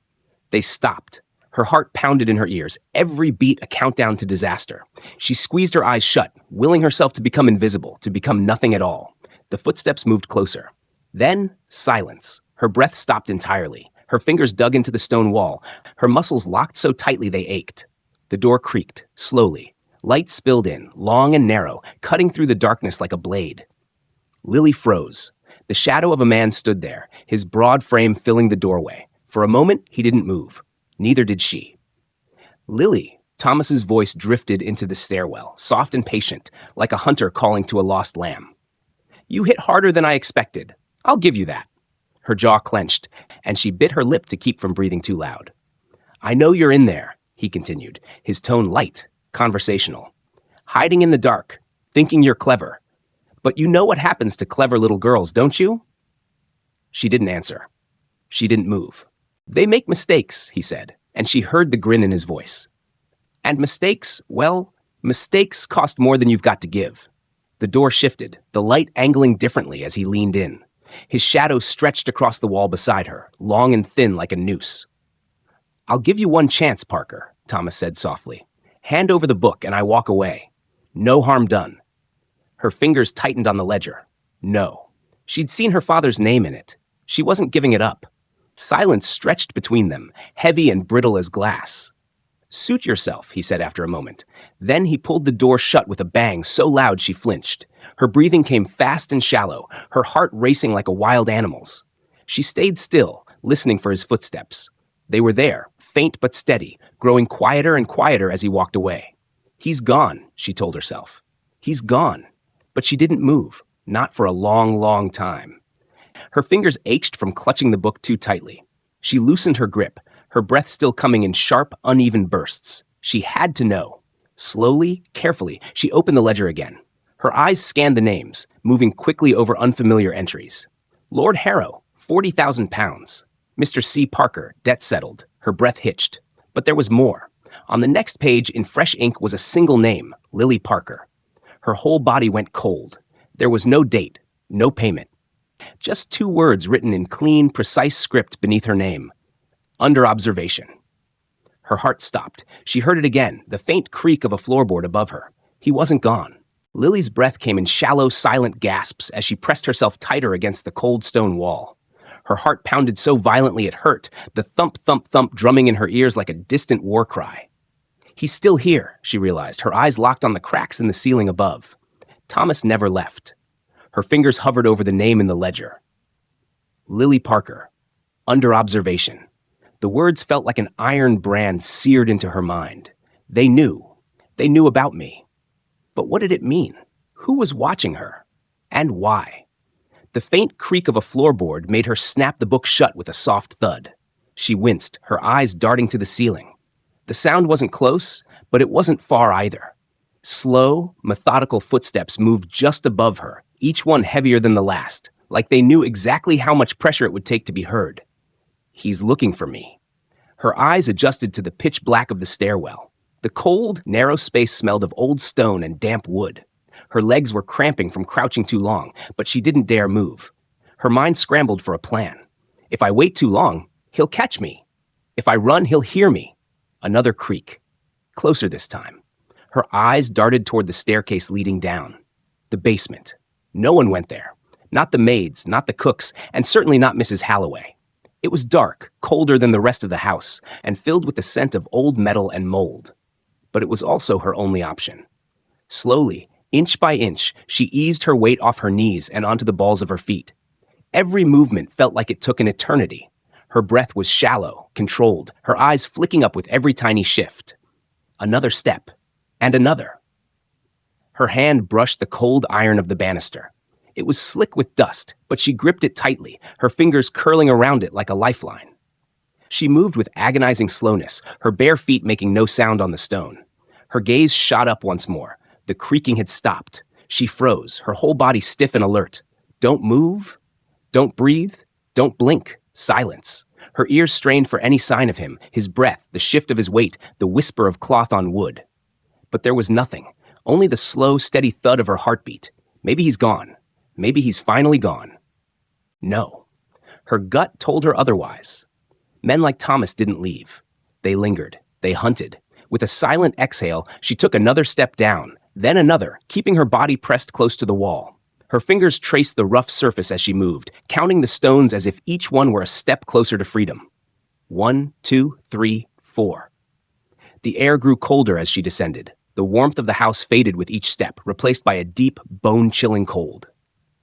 They stopped. Her heart pounded in her ears, every beat a countdown to disaster. She squeezed her eyes shut, willing herself to become invisible, to become nothing at all. The footsteps moved closer. Then, silence. Her breath stopped entirely. Her fingers dug into the stone wall. Her muscles locked so tightly they ached. The door creaked, slowly. Light spilled in, long and narrow, cutting through the darkness like a blade. Lily froze. The shadow of a man stood there, his broad frame filling the doorway. For a moment, he didn't move. Neither did she. "Lily," Thomas's voice drifted into the stairwell, soft and patient, like a hunter calling to a lost lamb. "You hit harder than I expected. I'll give you that." Her jaw clenched, and she bit her lip to keep from breathing too loud. "I know you're in there," he continued, his tone light, conversational. "Hiding in the dark, thinking you're clever. But you know what happens to clever little girls, don't you?" She didn't answer. She didn't move. "They make mistakes," he said, and she heard the grin in his voice. "And mistakes, well, mistakes cost more than you've got to give." The door shifted, the light angling differently as he leaned in. His shadow stretched across the wall beside her, long and thin like a noose. "I'll give you one chance, Parker," Thomas said softly. "Hand over the book and I walk away. No harm done." Her fingers tightened on the ledger. No. She'd seen her father's name in it. She wasn't giving it up. Silence stretched between them, heavy and brittle as glass. "Suit yourself," he said after a moment. Then he pulled the door shut with a bang so loud she flinched. Her breathing came fast and shallow, her heart racing like a wild animal's. She stayed still, listening for his footsteps. They were there, faint but steady, growing quieter and quieter as he walked away. "He's gone," she told herself. "He's gone." But she didn't move, not for a long, long time. Her fingers ached from clutching the book too tightly. She loosened her grip, her breath still coming in sharp, uneven bursts. She had to know. Slowly, carefully, she opened the ledger again. Her eyes scanned the names, moving quickly over unfamiliar entries. Lord Harrow, £40,000. Mr. C. Parker, debt settled. Her breath hitched. But there was more. On the next page, in fresh ink, was a single name, Lily Parker. Her whole body went cold. There was no date, no payment. Just two words written in clean, precise script beneath her name. Under observation. Her heart stopped. She heard it again, the faint creak of a floorboard above her. He wasn't gone. Lily's breath came in shallow, silent gasps as she pressed herself tighter against the cold stone wall. Her heart pounded so violently it hurt, the thump, thump, thump drumming in her ears like a distant war cry. He's still here, she realized, her eyes locked on the cracks in the ceiling above. Thomas never left. Her fingers hovered over the name in the ledger. Lily Parker. Under observation. The words felt like an iron brand seared into her mind. They knew. They knew about me. But what did it mean? Who was watching her? And why? The faint creak of a floorboard made her snap the book shut with a soft thud. She winced, her eyes darting to the ceiling. The sound wasn't close, but it wasn't far either. Slow, methodical footsteps moved just above her, each one heavier than the last, like they knew exactly how much pressure it would take to be heard. He's looking for me. Her eyes adjusted to the pitch black of the stairwell. The cold, narrow space smelled of old stone and damp wood. Her legs were cramping from crouching too long, but she didn't dare move. Her mind scrambled for a plan. If I wait too long, he'll catch me. If I run, he'll hear me. Another creak. Closer this time. Her eyes darted toward the staircase leading down. The basement. No one went there. Not the maids, not the cooks, and certainly not Mrs. Halloway. It was dark, colder than the rest of the house, and filled with the scent of old metal and mold. But it was also her only option. Slowly, inch by inch, she eased her weight off her knees and onto the balls of her feet. Every movement felt like it took an eternity. Her breath was shallow, controlled, her eyes flicking up with every tiny shift. Another step, and another. Her hand brushed the cold iron of the banister. It was slick with dust, but she gripped it tightly, her fingers curling around it like a lifeline. She moved with agonizing slowness, her bare feet making no sound on the stone. Her gaze shot up once more. The creaking had stopped. She froze, her whole body stiff and alert. Don't move. Don't breathe. Don't blink. Silence. Her ears strained for any sign of him, his breath, the shift of his weight, the whisper of cloth on wood. But there was nothing, only the slow, steady thud of her heartbeat. Maybe he's gone. Maybe he's finally gone. No. Her gut told her otherwise. Men like Thomas didn't leave. They lingered. They hunted. With a silent exhale, she took another step down, then another, keeping her body pressed close to the wall. Her fingers traced the rough surface as she moved, counting the stones as if each one were a step closer to freedom. 1, 2, 3, 4. The air grew colder as she descended. The warmth of the house faded with each step, replaced by a deep, bone-chilling cold.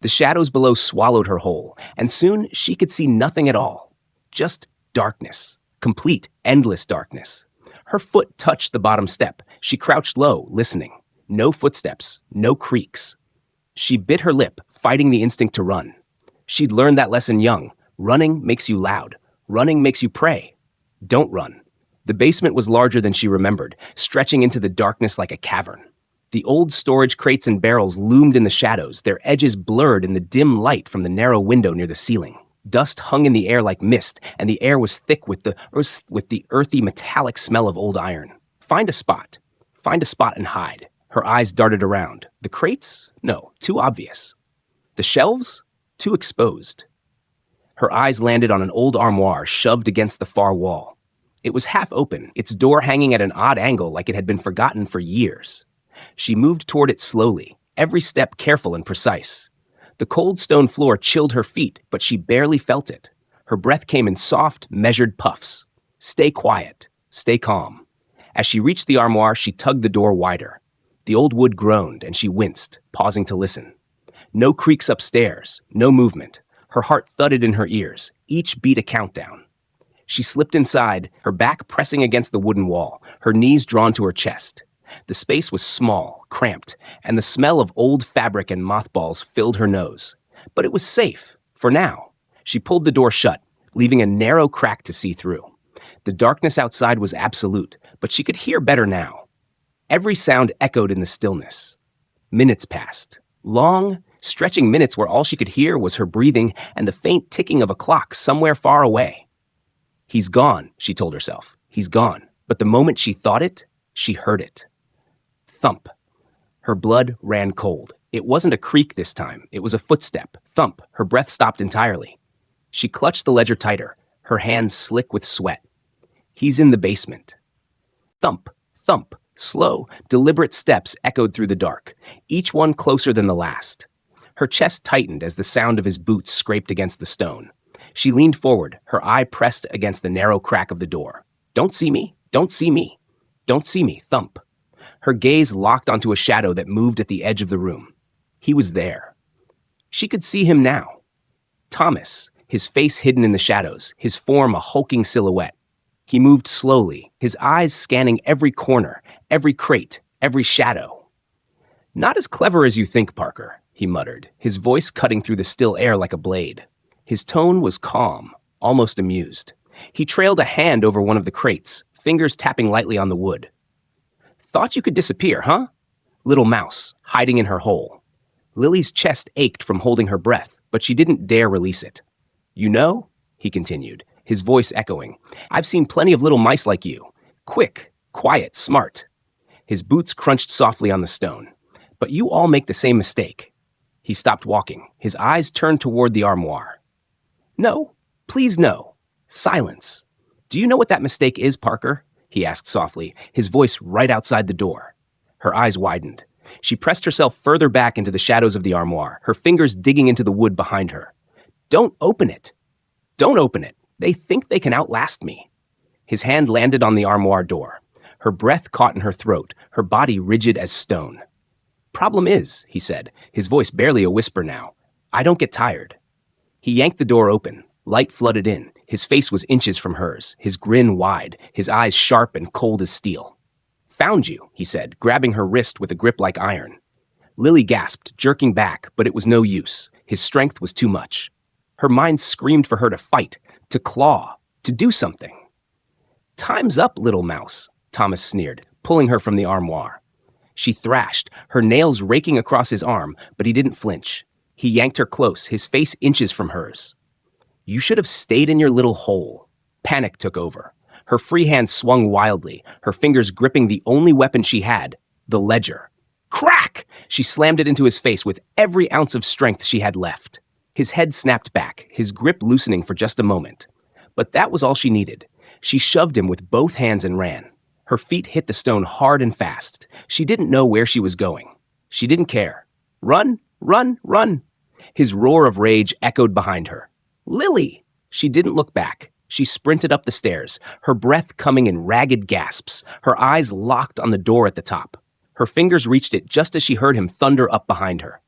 The shadows below swallowed her whole, and soon she could see nothing at all. Just darkness. Complete, endless darkness. Her foot touched the bottom step. She crouched low, listening. No footsteps, no creaks. She bit her lip, fighting the instinct to run. She'd learned that lesson young. Running makes you loud. Running makes you prey. Don't run. The basement was larger than she remembered, stretching into the darkness like a cavern. The old storage crates and barrels loomed in the shadows, their edges blurred in the dim light from the narrow window near the ceiling. Dust hung in the air like mist, and the air was thick with the earthy metallic smell of old iron. Find a spot. Find a spot and hide. Her eyes darted around. The crates? No, too obvious. The shelves? Too exposed. Her eyes landed on an old armoire shoved against the far wall. It was half open, its door hanging at an odd angle like it had been forgotten for years. She moved toward it slowly, every step careful and precise. The cold stone floor chilled her feet, but she barely felt it. Her breath came in soft, measured puffs. Stay quiet. Stay calm. As she reached the armoire, she tugged the door wider. The old wood groaned, and she winced, pausing to listen. No creaks upstairs, no movement. Her heart thudded in her ears, each beat a countdown. She slipped inside, her back pressing against the wooden wall, her knees drawn to her chest. The space was small, cramped, and the smell of old fabric and mothballs filled her nose. But it was safe, for now. She pulled the door shut, leaving a narrow crack to see through. The darkness outside was absolute, but she could hear better now. Every sound echoed in the stillness. Minutes passed. Long, stretching minutes where all she could hear was her breathing and the faint ticking of a clock somewhere far away. He's gone, she told herself. He's gone. But the moment she thought it, she heard it. Thump. Her blood ran cold. It wasn't a creak this time. It was a footstep. Thump. Her breath stopped entirely. She clutched the ledger tighter, her hands slick with sweat. He's in the basement. Thump. Thump. Slow, deliberate steps echoed through the dark, each one closer than the last. Her chest tightened as the sound of his boots scraped against the stone. She leaned forward, her eye pressed against the narrow crack of the door. Don't see me. Don't see me. Don't see me. Thump. Her gaze locked onto a shadow that moved at the edge of the room. He was there. She could see him now. Thomas, his face hidden in the shadows, his form a hulking silhouette. He moved slowly, his eyes scanning every corner, every crate, every shadow. Not as clever as you think, Parker, he muttered, his voice cutting through the still air like a blade. His tone was calm, almost amused. He trailed a hand over one of the crates, fingers tapping lightly on the wood. Thought you could disappear, huh? Little mouse, hiding in her hole. Lily's chest ached from holding her breath, but she didn't dare release it. You know, he continued, his voice echoing, I've seen plenty of little mice like you. Quick, quiet, smart. His boots crunched softly on the stone. But you all make the same mistake. He stopped walking, his eyes turned toward the armoire. No, please no. Silence. Do you know what that mistake is, Parker? He asked softly, his voice right outside the door. Her eyes widened. She pressed herself further back into the shadows of the armoire, her fingers digging into the wood behind her. Don't open it. Don't open it. They think they can outlast me. His hand landed on the armoire door. Her breath caught in her throat, her body rigid as stone. Problem is, he said, his voice barely a whisper now, I don't get tired. He yanked the door open. Light flooded in. His face was inches from hers, his grin wide, his eyes sharp and cold as steel. Found you, he said, grabbing her wrist with a grip like iron. Lily gasped, jerking back, but it was no use. His strength was too much. Her mind screamed for her to fight, to claw, to do something. Time's up, little mouse, Thomas sneered, pulling her from the armoire. She thrashed, her nails raking across his arm, but he didn't flinch. He yanked her close, his face inches from hers. You should have stayed in your little hole. Panic took over. Her free hand swung wildly, her fingers gripping the only weapon she had, the ledger. Crack! She slammed it into his face with every ounce of strength she had left. His head snapped back, his grip loosening for just a moment. But that was all she needed. She shoved him with both hands and ran. Her feet hit the stone hard and fast. She didn't know where she was going. She didn't care. Run, run, run. His roar of rage echoed behind her. Lily! She didn't look back. She sprinted up the stairs, her breath coming in ragged gasps, her eyes locked on the door at the top. Her fingers reached it just as she heard him thunder up behind her.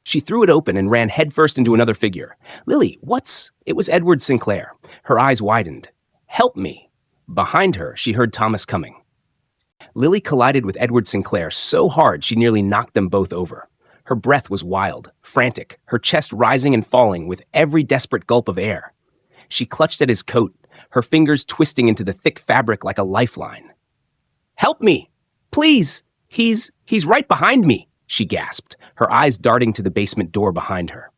She threw it open and ran headfirst into another figure. Lily, what's... It was Edward Sinclair. Her eyes widened. Help me. Behind her, she heard Thomas coming. Lily collided with Edward Sinclair so hard she nearly knocked them both over. Her breath was wild, frantic, her chest rising and falling with every desperate gulp of air. She clutched at his coat, her fingers twisting into the thick fabric like a lifeline. Help me! Please! He's right behind me! She gasped, her eyes darting to the basement door behind her.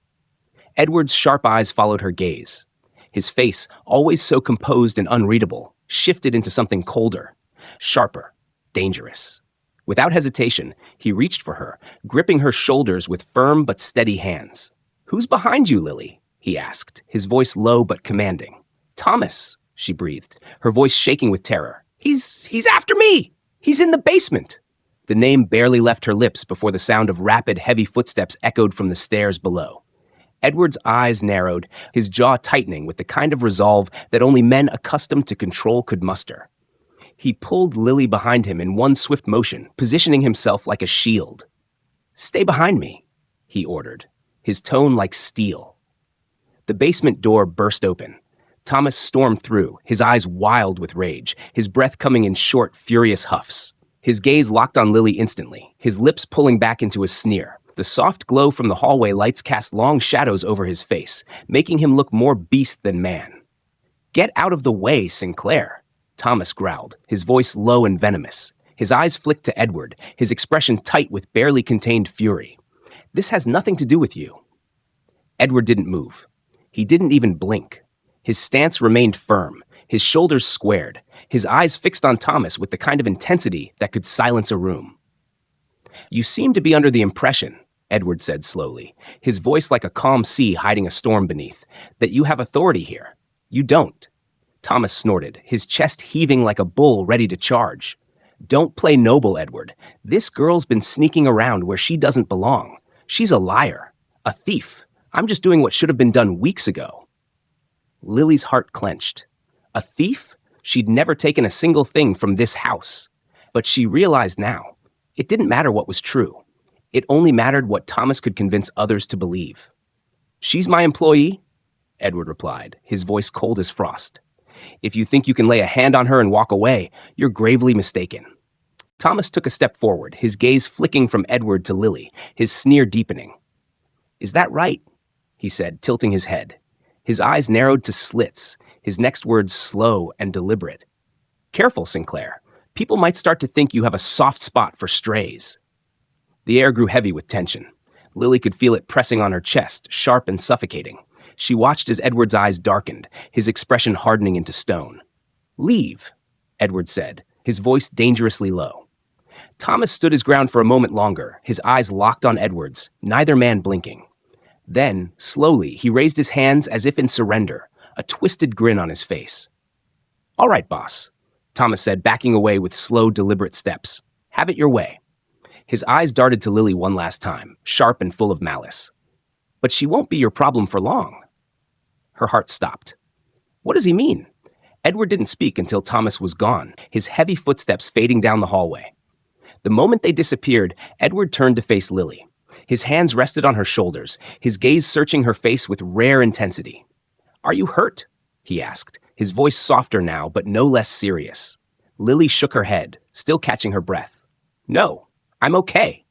Edward's sharp eyes followed her gaze. His face, always so composed and unreadable, shifted into something colder, sharper, dangerous. Without hesitation, he reached for her, gripping her shoulders with firm but steady hands. Who's behind you, Lily? He asked, his voice low but commanding. Thomas, she breathed, her voice shaking with terror. He's after me! He's in the basement! The name barely left her lips before the sound of rapid, heavy footsteps echoed from the stairs below. Edward's eyes narrowed, his jaw tightening with the kind of resolve that only men accustomed to control could muster. He pulled Lily behind him in one swift motion, positioning himself like a shield. Stay behind me, he ordered, his tone like steel. The basement door burst open. Thomas stormed through, his eyes wild with rage, his breath coming in short, furious huffs. His gaze locked on Lily instantly, his lips pulling back into a sneer. The soft glow from the hallway lights cast long shadows over his face, making him look more beast than man. Get out of the way, Sinclair, Thomas growled, his voice low and venomous. His eyes flicked to Edward, his expression tight with barely contained fury. This has nothing to do with you. Edward didn't move. He didn't even blink. His stance remained firm, His shoulders squared, his eyes fixed on Thomas with the kind of intensity that could silence a room. "You seem to be under the impression," Edward said slowly, his voice like a calm sea hiding a storm beneath, "that you have authority here. You don't." Thomas snorted, his chest heaving like a bull ready to charge. "Don't play noble, Edward. This girl's been sneaking around where she doesn't belong. She's a liar, a thief. I'm just doing what should have been done weeks ago." Lily's heart clenched. A thief? She'd never taken a single thing from this house. But she realized now, it didn't matter what was true. It only mattered what Thomas could convince others to believe. "She's my employee," Edward replied, his voice cold as frost. "If you think you can lay a hand on her and walk away, you're gravely mistaken." Thomas took a step forward, his gaze flicking from Edward to Lily, his sneer deepening. "Is that right?" he said, tilting his head. His eyes narrowed to slits, his next words slow and deliberate. "Careful, Sinclair. People might start to think you have a soft spot for strays." The air grew heavy with tension. Lily could feel it pressing on her chest, sharp and suffocating. She watched as Edward's eyes darkened, his expression hardening into stone. "Leave," Edward said, his voice dangerously low. Thomas stood his ground for a moment longer, his eyes locked on Edward's, neither man blinking. Then, slowly, he raised his hands as if in surrender, a twisted grin on his face. "All right, boss," Thomas said, backing away with slow, deliberate steps. "Have it your way." His eyes darted to Lily one last time, sharp and full of malice. "But she won't be your problem for long." Her heart stopped. What does he mean? Edward didn't speak until Thomas was gone, his heavy footsteps fading down the hallway. The moment they disappeared, Edward turned to face Lily. His hands rested on her shoulders, his gaze searching her face with rare intensity. "Are you hurt?" he asked, his voice softer now, but no less serious. Lily shook her head, still catching her breath. "No, I'm okay.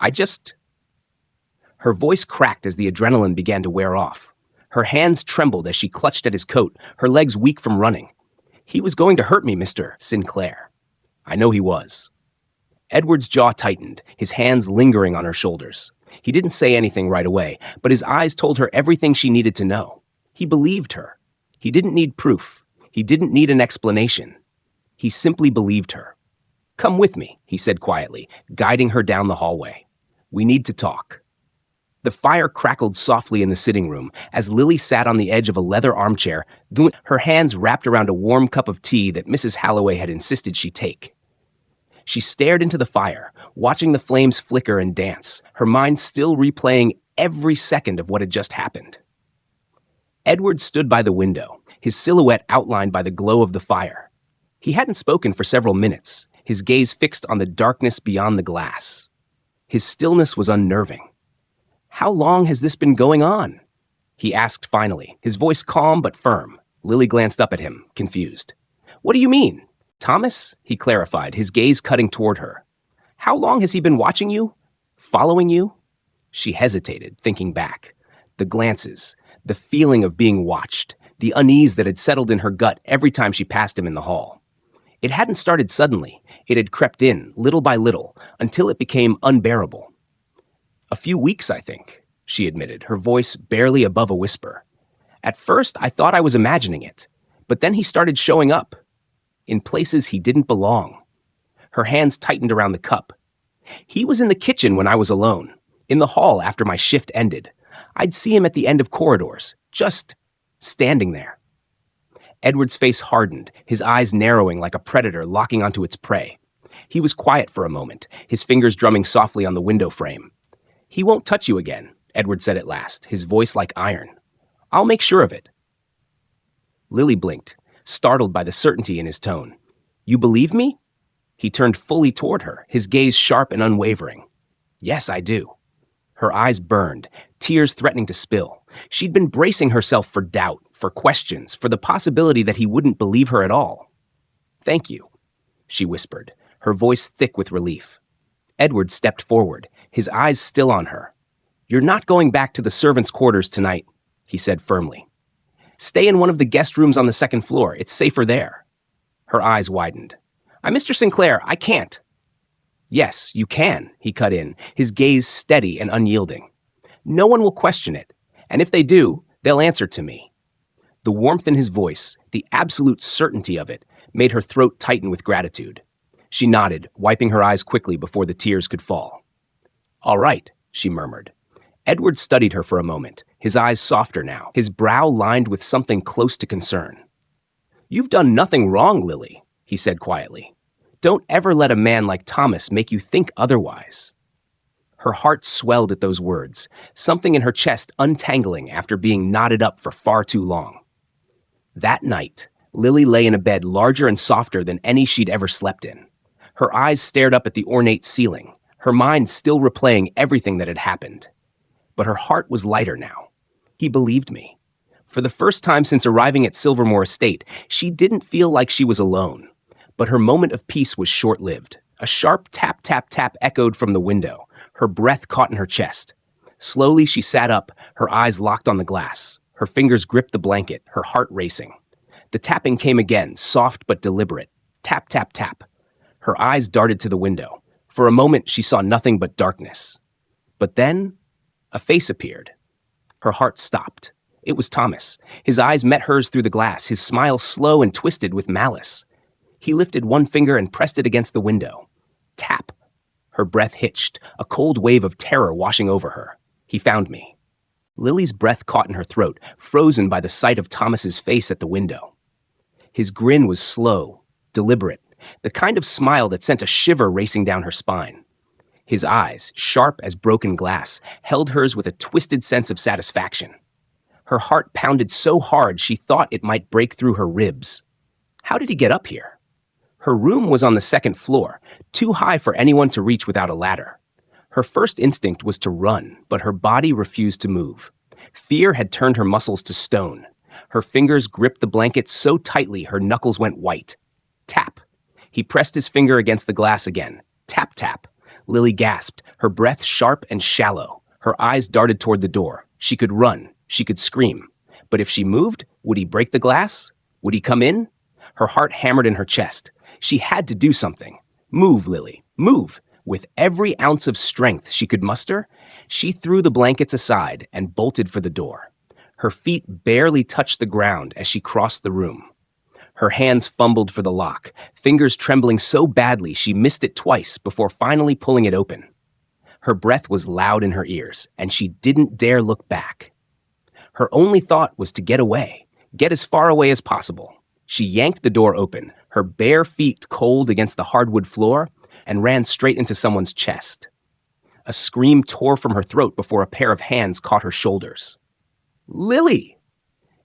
I just..." Her voice cracked as the adrenaline began to wear off. Her hands trembled as she clutched at his coat, her legs weak from running. "He was going to hurt me, Mr. Sinclair." "I know he was." Edward's jaw tightened, his hands lingering on her shoulders. He didn't say anything right away, but his eyes told her everything she needed to know. He believed her. He didn't need proof. He didn't need an explanation. He simply believed her. "Come with me," he said quietly, guiding her down the hallway. "We need to talk." The fire crackled softly in the sitting room as Lily sat on the edge of a leather armchair, her hands wrapped around a warm cup of tea that Mrs. Halloway had insisted she take. She stared into the fire, watching the flames flicker and dance, her mind still replaying every second of what had just happened. Edward stood by the window, his silhouette outlined by the glow of the fire. He hadn't spoken for several minutes, his gaze fixed on the darkness beyond the glass. His stillness was unnerving. "How long has this been going on?" he asked finally, his voice calm but firm. Lily glanced up at him, confused. "What do you mean?" "Thomas," he clarified, his gaze cutting toward her. "How long has he been watching you? Following you?" She hesitated, thinking back. The glances, the feeling of being watched, the unease that had settled in her gut every time she passed him in the hall. It hadn't started suddenly. It had crept in, little by little, until it became unbearable. "A few weeks, I think," she admitted, her voice barely above a whisper. "At first, I thought I was imagining it, but then he started showing up, in places he didn't belong." Her hands tightened around the cup. "He was in the kitchen when I was alone, in the hall after my shift ended. I'd see him at the end of corridors, just standing there." Edward's face hardened, his eyes narrowing like a predator locking onto its prey. He was quiet for a moment, his fingers drumming softly on the window frame. "He won't touch you again," Edward said at last, his voice like iron. "I'll make sure of it." Lily blinked, startled by the certainty in his tone. "You believe me?" He turned fully toward her, his gaze sharp and unwavering. "Yes, I do." Her eyes burned, tears threatening to spill. She'd been bracing herself for doubt, for questions, for the possibility that he wouldn't believe her at all. "Thank you," she whispered, her voice thick with relief. Edward stepped forward, his eyes still on her. "You're not going back to the servants' quarters tonight," he said firmly. "Stay in one of the guest rooms on the second floor. It's safer there." Her eyes widened. "I'm Mr. Sinclair. I can't." "Yes, you can," he cut in, his gaze steady and unyielding. "No one will question it, and if they do, they'll answer to me." The warmth in his voice, the absolute certainty of it, made her throat tighten with gratitude. She nodded, wiping her eyes quickly before the tears could fall. "All right," she murmured. Edward studied her for a moment, his eyes softer now, his brow lined with something close to concern. "You've done nothing wrong, Lily," he said quietly. "Don't ever let a man like Thomas make you think otherwise." Her heart swelled at those words, something in her chest untangling after being knotted up for far too long. That night, Lily lay in a bed larger and softer than any she'd ever slept in. Her eyes stared up at the ornate ceiling, her mind still replaying everything that had happened. But her heart was lighter now. He believed me. For the first time since arriving at Silvermore Estate, she didn't feel like she was alone. But her moment of peace was short-lived. A sharp tap, tap, tap echoed from the window. Her breath caught in her chest. Slowly, she sat up, her eyes locked on the glass. Her fingers gripped the blanket, her heart racing. The tapping came again, soft but deliberate. Tap, tap, tap. Her eyes darted to the window. For a moment, she saw nothing but darkness. But then, a face appeared. Her heart stopped. It was Thomas. His eyes met hers through the glass, his smile slow and twisted with malice. He lifted one finger and pressed it against the window. Tap. Her breath hitched, a cold wave of terror washing over her. He found me. Lily's breath caught in her throat, frozen by the sight of Thomas's face at the window. His grin was slow, deliberate, the kind of smile that sent a shiver racing down her spine. His eyes, sharp as broken glass, held hers with a twisted sense of satisfaction. Her heart pounded so hard she thought it might break through her ribs. How did he get up here? Her room was on the second floor, too high for anyone to reach without a ladder. Her first instinct was to run, but her body refused to move. Fear had turned her muscles to stone. Her fingers gripped the blanket so tightly her knuckles went white. Tap. He pressed his finger against the glass again. Tap, tap. Lily gasped, her breath sharp and shallow. Her eyes darted toward the door. She could run. She could scream. But if she moved, would he break the glass? Would he come in? Her heart hammered in her chest. She had to do something. Move, Lily. Move. With every ounce of strength she could muster, she threw the blankets aside and bolted for the door. Her feet barely touched the ground as she crossed the room. Her hands fumbled for the lock, fingers trembling so badly she missed it twice before finally pulling it open. Her breath was loud in her ears, and she didn't dare look back. Her only thought was to get away, get as far away as possible. She yanked the door open, her bare feet cold against the hardwood floor, and ran straight into someone's chest. A scream tore from her throat before a pair of hands caught her shoulders. "Lily!"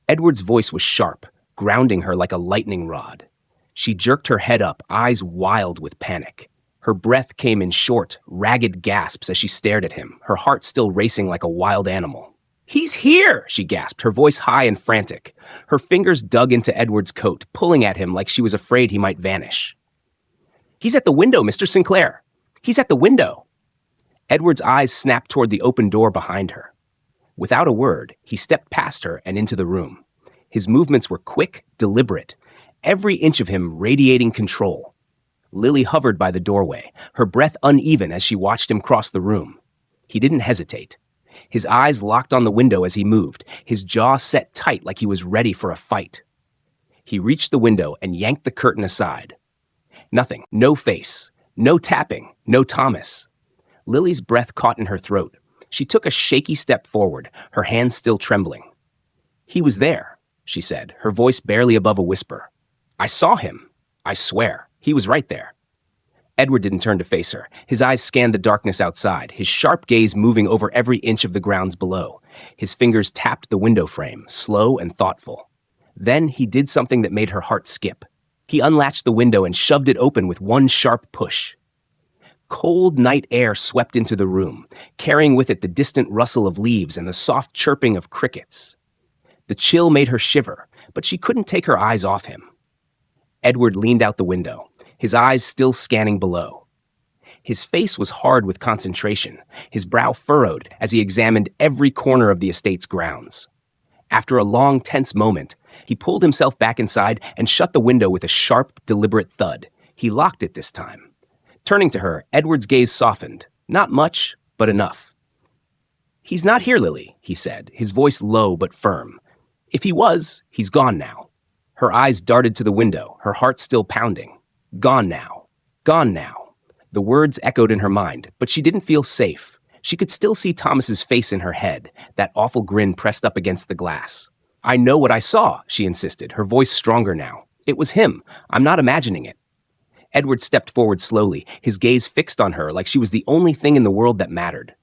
Edward's voice was sharp, grounding her like a lightning rod. She jerked her head up, eyes wild with panic. Her breath came in short, ragged gasps as she stared at him, her heart still racing like a wild animal. "He's here!" she gasped, her voice high and frantic. Her fingers dug into Edward's coat, pulling at him like she was afraid he might vanish. "He's at the window, Mr. Sinclair! He's at the window!" Edward's eyes snapped toward the open door behind her. Without a word, he stepped past her and into the room. His movements were quick, deliberate, every inch of him radiating control. Lily hovered by the doorway, her breath uneven as she watched him cross the room. He didn't hesitate. His eyes locked on the window as he moved, his jaw set tight like he was ready for a fight. He reached the window and yanked the curtain aside. Nothing, no face, no tapping, no Thomas. Lily's breath caught in her throat. She took a shaky step forward, her hands still trembling. "He was there," she said, her voice barely above a whisper. "I saw him. I swear. He was right there." Edward didn't turn to face her. His eyes scanned the darkness outside, his sharp gaze moving over every inch of the grounds below. His fingers tapped the window frame, slow and thoughtful. Then he did something that made her heart skip. He unlatched the window and shoved it open with one sharp push. Cold night air swept into the room, carrying with it the distant rustle of leaves and the soft chirping of crickets. The chill made her shiver, but she couldn't take her eyes off him. Edward leaned out the window, his eyes still scanning below. His face was hard with concentration, his brow furrowed as he examined every corner of the estate's grounds. After a long, tense moment, he pulled himself back inside and shut the window with a sharp, deliberate thud. He locked it this time. Turning to her, Edward's gaze softened. Not much, but enough. "He's not here, Lily," he said, his voice low but firm. If he was, he's gone now. Her eyes darted to the window, her heart still pounding. Gone now. Gone now. The words echoed in her mind, but she didn't feel safe. She could still see Thomas's face in her head, that awful grin pressed up against the glass. I know what I saw, she insisted, her voice stronger now. It was him. I'm not imagining it. Edward stepped forward slowly, his gaze fixed on her like she was the only thing in the world that mattered.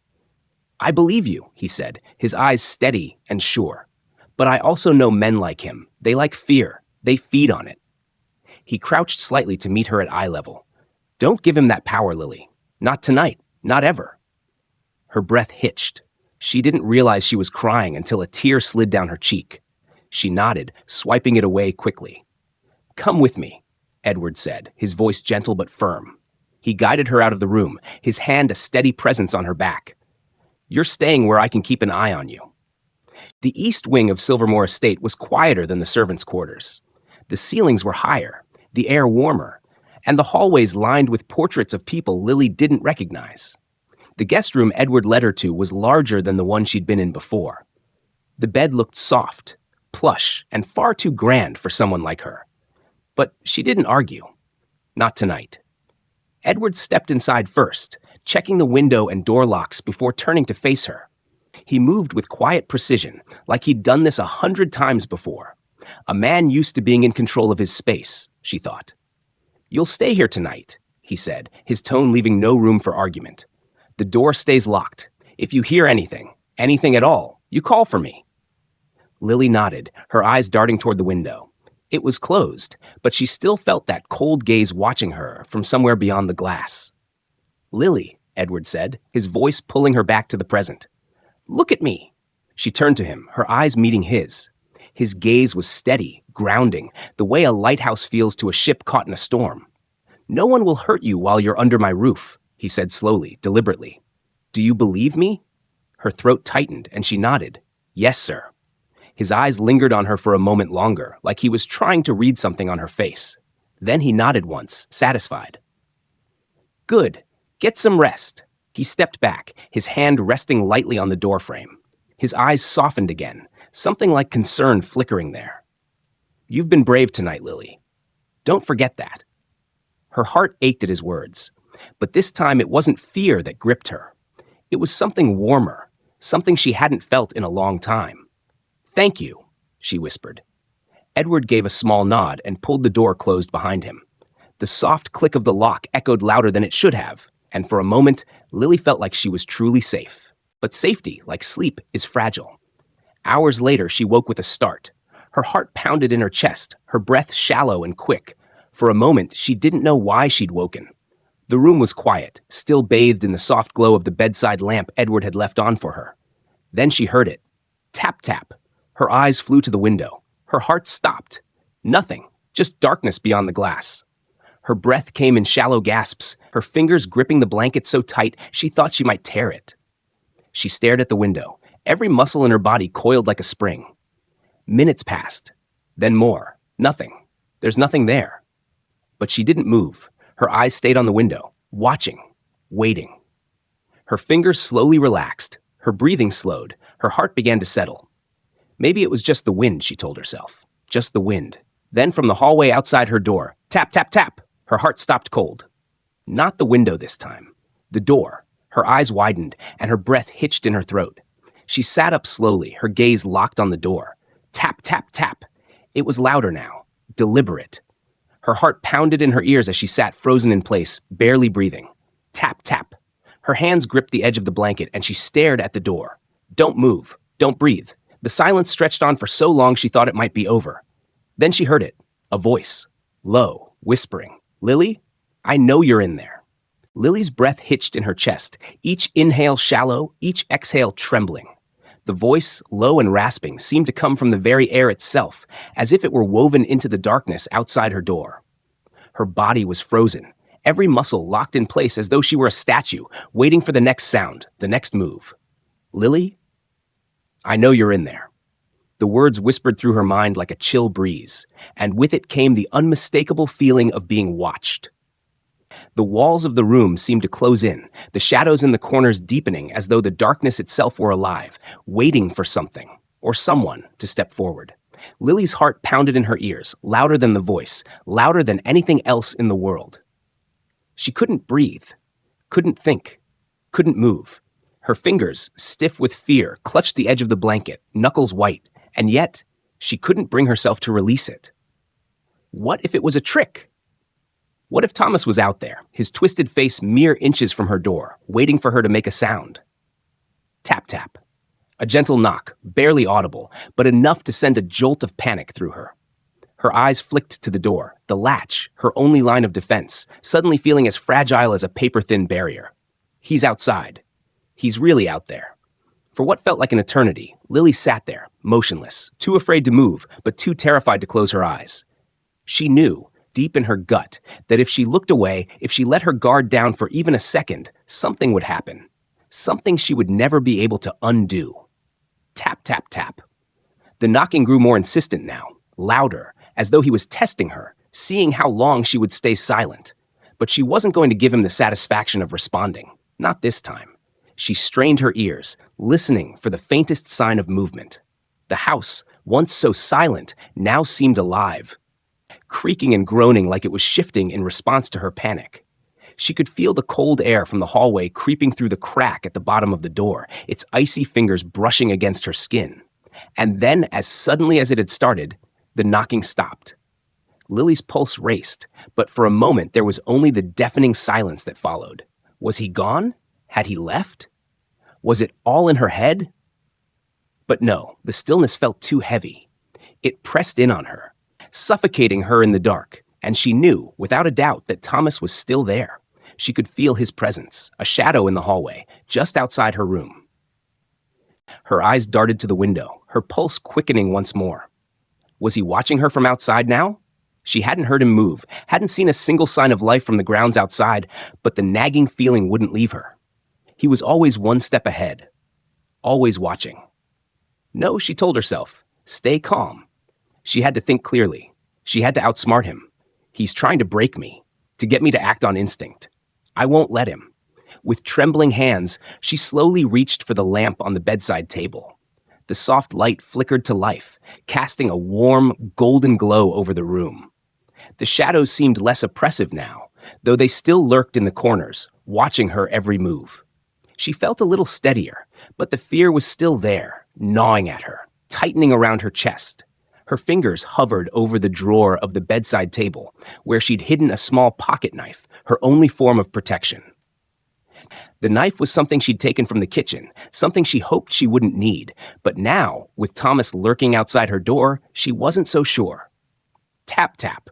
I believe you, he said, his eyes steady and sure. But I also know men like him. They like fear. They feed on it. He crouched slightly to meet her at eye level. Don't give him that power, Lily. Not tonight. Not ever. Her breath hitched. She didn't realize she was crying until a tear slid down her cheek. She nodded, swiping it away quickly. Come with me, Edward said, his voice gentle but firm. He guided her out of the room, his hand a steady presence on her back. You're staying where I can keep an eye on you. The east wing of Silvermore Estate was quieter than the servants' quarters. The ceilings were higher, the air warmer, and the hallways lined with portraits of people Lily didn't recognize. The guest room Edward led her to was larger than the one she'd been in before. The bed looked soft, plush, and far too grand for someone like her. But she didn't argue. Not tonight. Edward stepped inside first, checking the window and door locks before turning to face her. He moved with quiet precision, like he'd done this 100 times before. A man used to being in control of his space, she thought. You'll stay here tonight, he said, his tone leaving no room for argument. The door stays locked. If you hear anything at all, you call for me. Lily nodded, her eyes darting toward the window. It was closed, but she still felt that cold gaze watching her from somewhere beyond the glass. Lily, Edward said, his voice pulling her back to the present. Look at me. She turned to him, her eyes meeting his. His gaze was steady, grounding, the way a lighthouse feels to a ship caught in a storm. No one will hurt you while you're under my roof, he said slowly, deliberately. Do you believe me? Her throat tightened, and she nodded. Yes, sir. His eyes lingered on her for a moment longer, like he was trying to read something on her face. Then he nodded once, satisfied. Good. Get some rest. He stepped back, his hand resting lightly on the doorframe. His eyes softened again, something like concern flickering there. You've been brave tonight, Lily. Don't forget that. Her heart ached at his words, but this time it wasn't fear that gripped her. It was something warmer, something she hadn't felt in a long time. Thank you, she whispered. Edward gave a small nod and pulled the door closed behind him. The soft click of the lock echoed louder than it should have, and for a moment, Lily felt like she was truly safe. But safety, like sleep, is fragile. Hours later, she woke with a start. Her heart pounded in her chest, her breath shallow and quick. For a moment, she didn't know why she'd woken. The room was quiet, still bathed in the soft glow of the bedside lamp Edward had left on for her. Then she heard it. Tap, tap. Her eyes flew to the window. Her heart stopped. Nothing, just darkness beyond the glass. Her breath came in shallow gasps, her fingers gripping the blanket so tight she thought she might tear it. She stared at the window, every muscle in her body coiled like a spring. Minutes passed, then more. Nothing. There's nothing there. But she didn't move. Her eyes stayed on the window, watching, waiting. Her fingers slowly relaxed, her breathing slowed, her heart began to settle. Maybe it was just the wind, she told herself. Just the wind. Then from the hallway outside her door, tap, tap, tap. Her heart stopped cold. Not the window this time. The door. Her eyes widened, and her breath hitched in her throat. She sat up slowly, her gaze locked on the door. Tap, tap, tap. It was louder now, deliberate. Her heart pounded in her ears as she sat frozen in place, barely breathing. Tap, tap. Her hands gripped the edge of the blanket, and she stared at the door. Don't move. Don't breathe. The silence stretched on for so long she thought it might be over. Then she heard it. A voice. Low, whispering. Lily, I know you're in there. Lily's breath hitched in her chest, each inhale shallow, each exhale trembling. The voice, low and rasping, seemed to come from the very air itself, as if it were woven into the darkness outside her door. Her body was frozen, every muscle locked in place as though she were a statue, waiting for the next sound, the next move. Lily, I know you're in there. The words whispered through her mind like a chill breeze, and with it came the unmistakable feeling of being watched. The walls of the room seemed to close in, the shadows in the corners deepening as though the darkness itself were alive, waiting for something. or someone to step forward. Lily's heart pounded in her ears, louder than the voice, louder than anything else in the world. She couldn't breathe, couldn't think, couldn't move. Her fingers, stiff with fear, clutched the edge of the blanket, knuckles white, and yet she couldn't bring herself to release it. What if it was a trick? What if Thomas was out there, his twisted face mere inches from her door, waiting for her to make a sound? Tap, tap. A gentle knock, barely audible, but enough to send a jolt of panic through her. Her eyes flicked to the door, the latch, her only line of defense, suddenly feeling as fragile as a paper-thin barrier. He's outside. He's really out there. For what felt like an eternity, Lily sat there, motionless, too afraid to move, but too terrified to close her eyes. She knew, deep in her gut, that if she looked away, if she let her guard down for even a second, something would happen. Something she would never be able to undo. Tap, tap, tap. The knocking grew more insistent now, louder, as though he was testing her, seeing how long she would stay silent. But she wasn't going to give him the satisfaction of responding. Not this time. She strained her ears, listening for the faintest sign of movement. The house, once so silent, now seemed alive, creaking and groaning like it was shifting in response to her panic. She could feel the cold air from the hallway creeping through the crack at the bottom of the door, its icy fingers brushing against her skin. And then, as suddenly as it had started, the knocking stopped. Lily's pulse raced, but for a moment there was only the deafening silence that followed. Was he gone? Had he left? Was it all in her head? But no, the stillness felt too heavy. It pressed in on her, suffocating her in the dark, and she knew, without a doubt, that Thomas was still there. She could feel his presence, a shadow in the hallway, just outside her room. Her eyes darted to the window, her pulse quickening once more. Was he watching her from outside now? She hadn't heard him move, hadn't seen a single sign of life from the grounds outside, but the nagging feeling wouldn't leave her. He was always one step ahead, always watching. No, she told herself, stay calm. She had to think clearly. She had to outsmart him. He's trying to break me, to get me to act on instinct. I won't let him. With trembling hands, she slowly reached for the lamp on the bedside table. The soft light flickered to life, casting a warm, golden glow over the room. The shadows seemed less oppressive now, though they still lurked in the corners, watching her every move. She felt a little steadier, but the fear was still there, gnawing at her, tightening around her chest. Her fingers hovered over the drawer of the bedside table, where she'd hidden a small pocket knife, her only form of protection. The knife was something she'd taken from the kitchen, something she hoped she wouldn't need, but now, with Thomas lurking outside her door, she wasn't so sure. Tap, tap.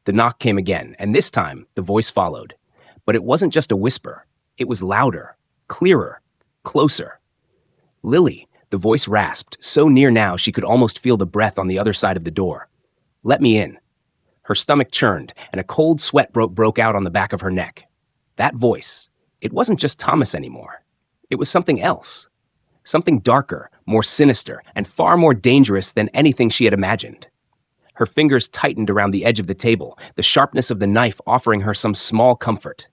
The knock came again, and this time, the voice followed. But it wasn't just a whisper. It was louder, clearer, closer. Lily, the voice rasped, so near now she could almost feel the breath on the other side of the door. Let me in. Her stomach churned, and a cold sweat broke out on the back of her neck. That voice, it wasn't just Thomas anymore. It was something else. Something darker, more sinister, and far more dangerous than anything she had imagined. Her fingers tightened around the edge of the table, the sharpness of the knife offering her some small comfort.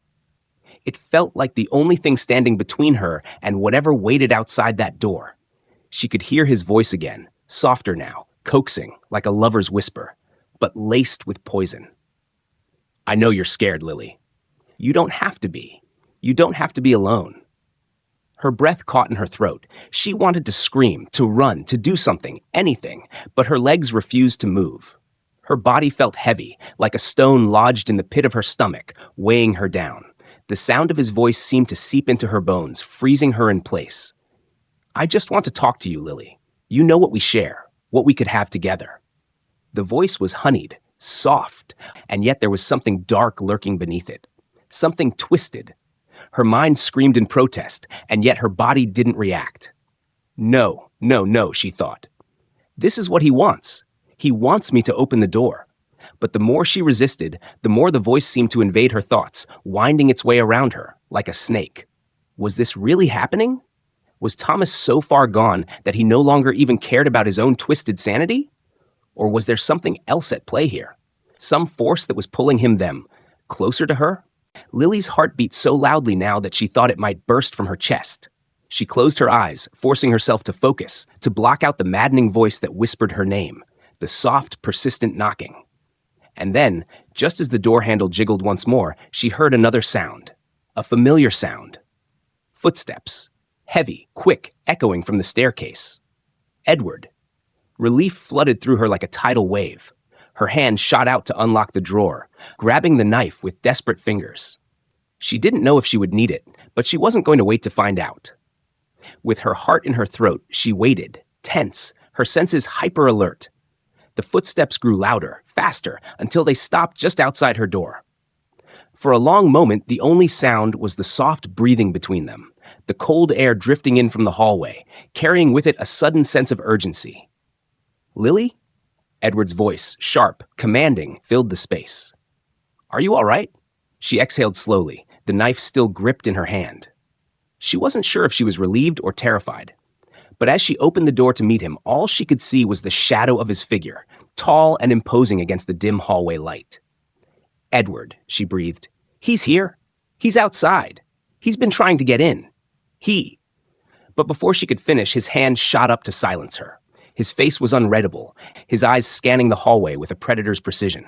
It felt like the only thing standing between her and whatever waited outside that door. She could hear his voice again, softer now, coaxing, like a lover's whisper, but laced with poison. I know you're scared, Lily. You don't have to be. You don't have to be alone. Her breath caught in her throat. She wanted to scream, to run, to do something, anything, but her legs refused to move. Her body felt heavy, like a stone lodged in the pit of her stomach, weighing her down. The sound of his voice seemed to seep into her bones, freezing her in place. I just want to talk to you, Lily. You know what we share, what we could have together. The voice was honeyed, soft, and yet there was something dark lurking beneath it. Something twisted. Her mind screamed in protest, and yet her body didn't react. No, no, no, she thought. This is what he wants. He wants me to open the door. But the more she resisted, the more the voice seemed to invade her thoughts, winding its way around her, like a snake. Was this really happening? Was Thomas so far gone that he no longer even cared about his own twisted sanity? Or was there something else at play here? Some force that was pulling him closer to her? Lily's heart beat so loudly now that she thought it might burst from her chest. She closed her eyes, forcing herself to focus, to block out the maddening voice that whispered her name, the soft, persistent knocking. And then, just as the door handle jiggled once more, she heard another sound. A familiar sound. Footsteps. Heavy, quick, echoing from the staircase. Edward. Relief flooded through her like a tidal wave. Her hand shot out to unlock the drawer, grabbing the knife with desperate fingers. She didn't know if she would need it, but she wasn't going to wait to find out. With her heart in her throat, she waited, tense, her senses hyper-alert. The footsteps grew louder, faster, until they stopped just outside her door. For a long moment, the only sound was the soft breathing between them, the cold air drifting in from the hallway, carrying with it a sudden sense of urgency. "Lily?" Edward's voice, sharp, commanding, filled the space. "Are you all right?" She exhaled slowly, the knife still gripped in her hand. She wasn't sure if she was relieved or terrified. But as she opened the door to meet him, all she could see was the shadow of his figure, tall and imposing against the dim hallway light. "Edward," she breathed. "He's here. He's outside. He's been trying to get in. He." But before she could finish, his hand shot up to silence her. His face was unreadable, his eyes scanning the hallway with a predator's precision.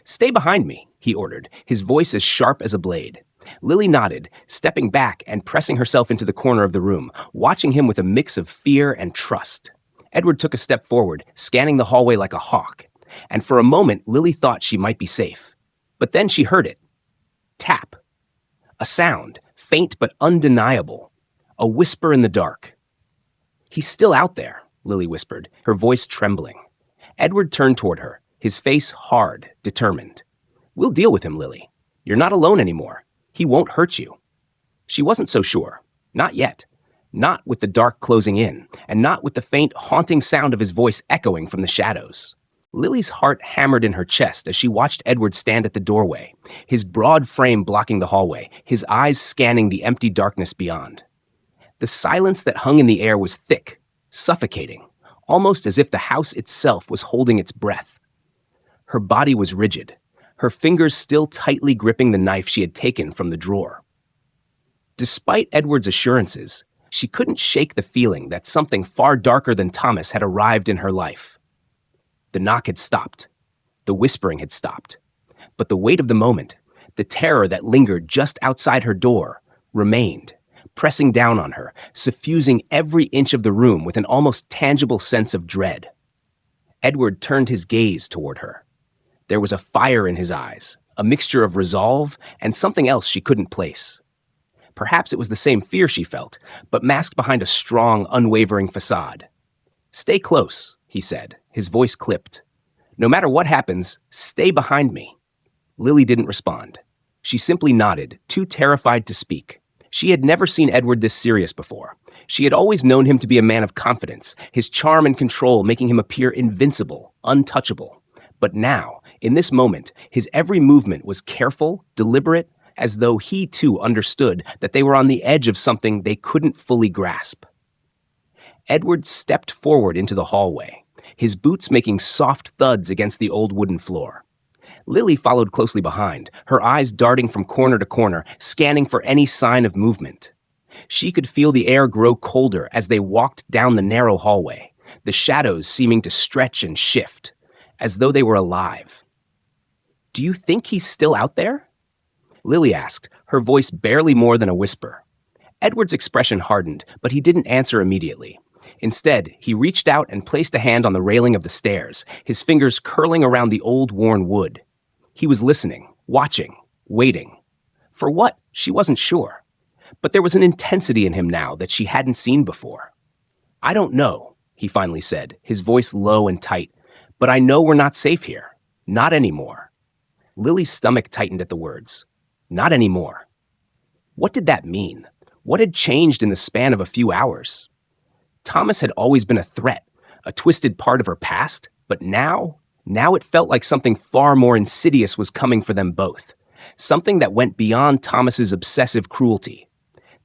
"Stay behind me," he ordered, his voice as sharp as a blade. Lily nodded, stepping back and pressing herself into the corner of the room, watching him with a mix of fear and trust. Edward took a step forward, scanning the hallway like a hawk, and for a moment Lily thought she might be safe. But then she heard it. Tap. A sound, faint but undeniable. A whisper in the dark. "He's still out there," Lily whispered, her voice trembling. Edward turned toward her, his face hard, determined. "We'll deal with him, Lily. You're not alone anymore. He won't hurt you." She wasn't so sure. Not yet. Not with the dark closing in, and not with the faint, haunting sound of his voice echoing from the shadows. Lily's heart hammered in her chest as she watched Edward stand at the doorway, his broad frame blocking the hallway, his eyes scanning the empty darkness beyond. The silence that hung in the air was thick, suffocating, almost as if the house itself was holding its breath. Her body was rigid, her fingers still tightly gripping the knife she had taken from the drawer. Despite Edward's assurances, she couldn't shake the feeling that something far darker than Thomas had arrived in her life. The knock had stopped. The whispering had stopped. But the weight of the moment, the terror that lingered just outside her door, remained, pressing down on her, suffusing every inch of the room with an almost tangible sense of dread. Edward turned his gaze toward her. There was a fire in his eyes, a mixture of resolve and something else she couldn't place. Perhaps it was the same fear she felt, but masked behind a strong, unwavering facade. "Stay close," he said, his voice clipped. "No matter what happens, stay behind me." Lily didn't respond. She simply nodded, too terrified to speak. She had never seen Edward this serious before. She had always known him to be a man of confidence, his charm and control making him appear invincible, untouchable. But now, in this moment, his every movement was careful, deliberate, as though he too understood that they were on the edge of something they couldn't fully grasp. Edward stepped forward into the hallway, his boots making soft thuds against the old wooden floor. Lily followed closely behind, her eyes darting from corner to corner, scanning for any sign of movement. She could feel the air grow colder as they walked down the narrow hallway, the shadows seeming to stretch and shift, as though they were alive. "Do you think he's still out there?" Lily asked, her voice barely more than a whisper. Edward's expression hardened, but he didn't answer immediately. Instead, he reached out and placed a hand on the railing of the stairs, his fingers curling around the old worn wood. He was listening, watching, waiting. For what? She wasn't sure. But there was an intensity in him now that she hadn't seen before. "I don't know," he finally said, his voice low and tight, "but I know we're not safe here. Not anymore." Lily's stomach tightened at the words. Not anymore. What did that mean? What had changed in the span of a few hours? Thomas had always been a threat, a twisted part of her past, but now it felt like something far more insidious was coming for them both, something that went beyond Thomas's obsessive cruelty.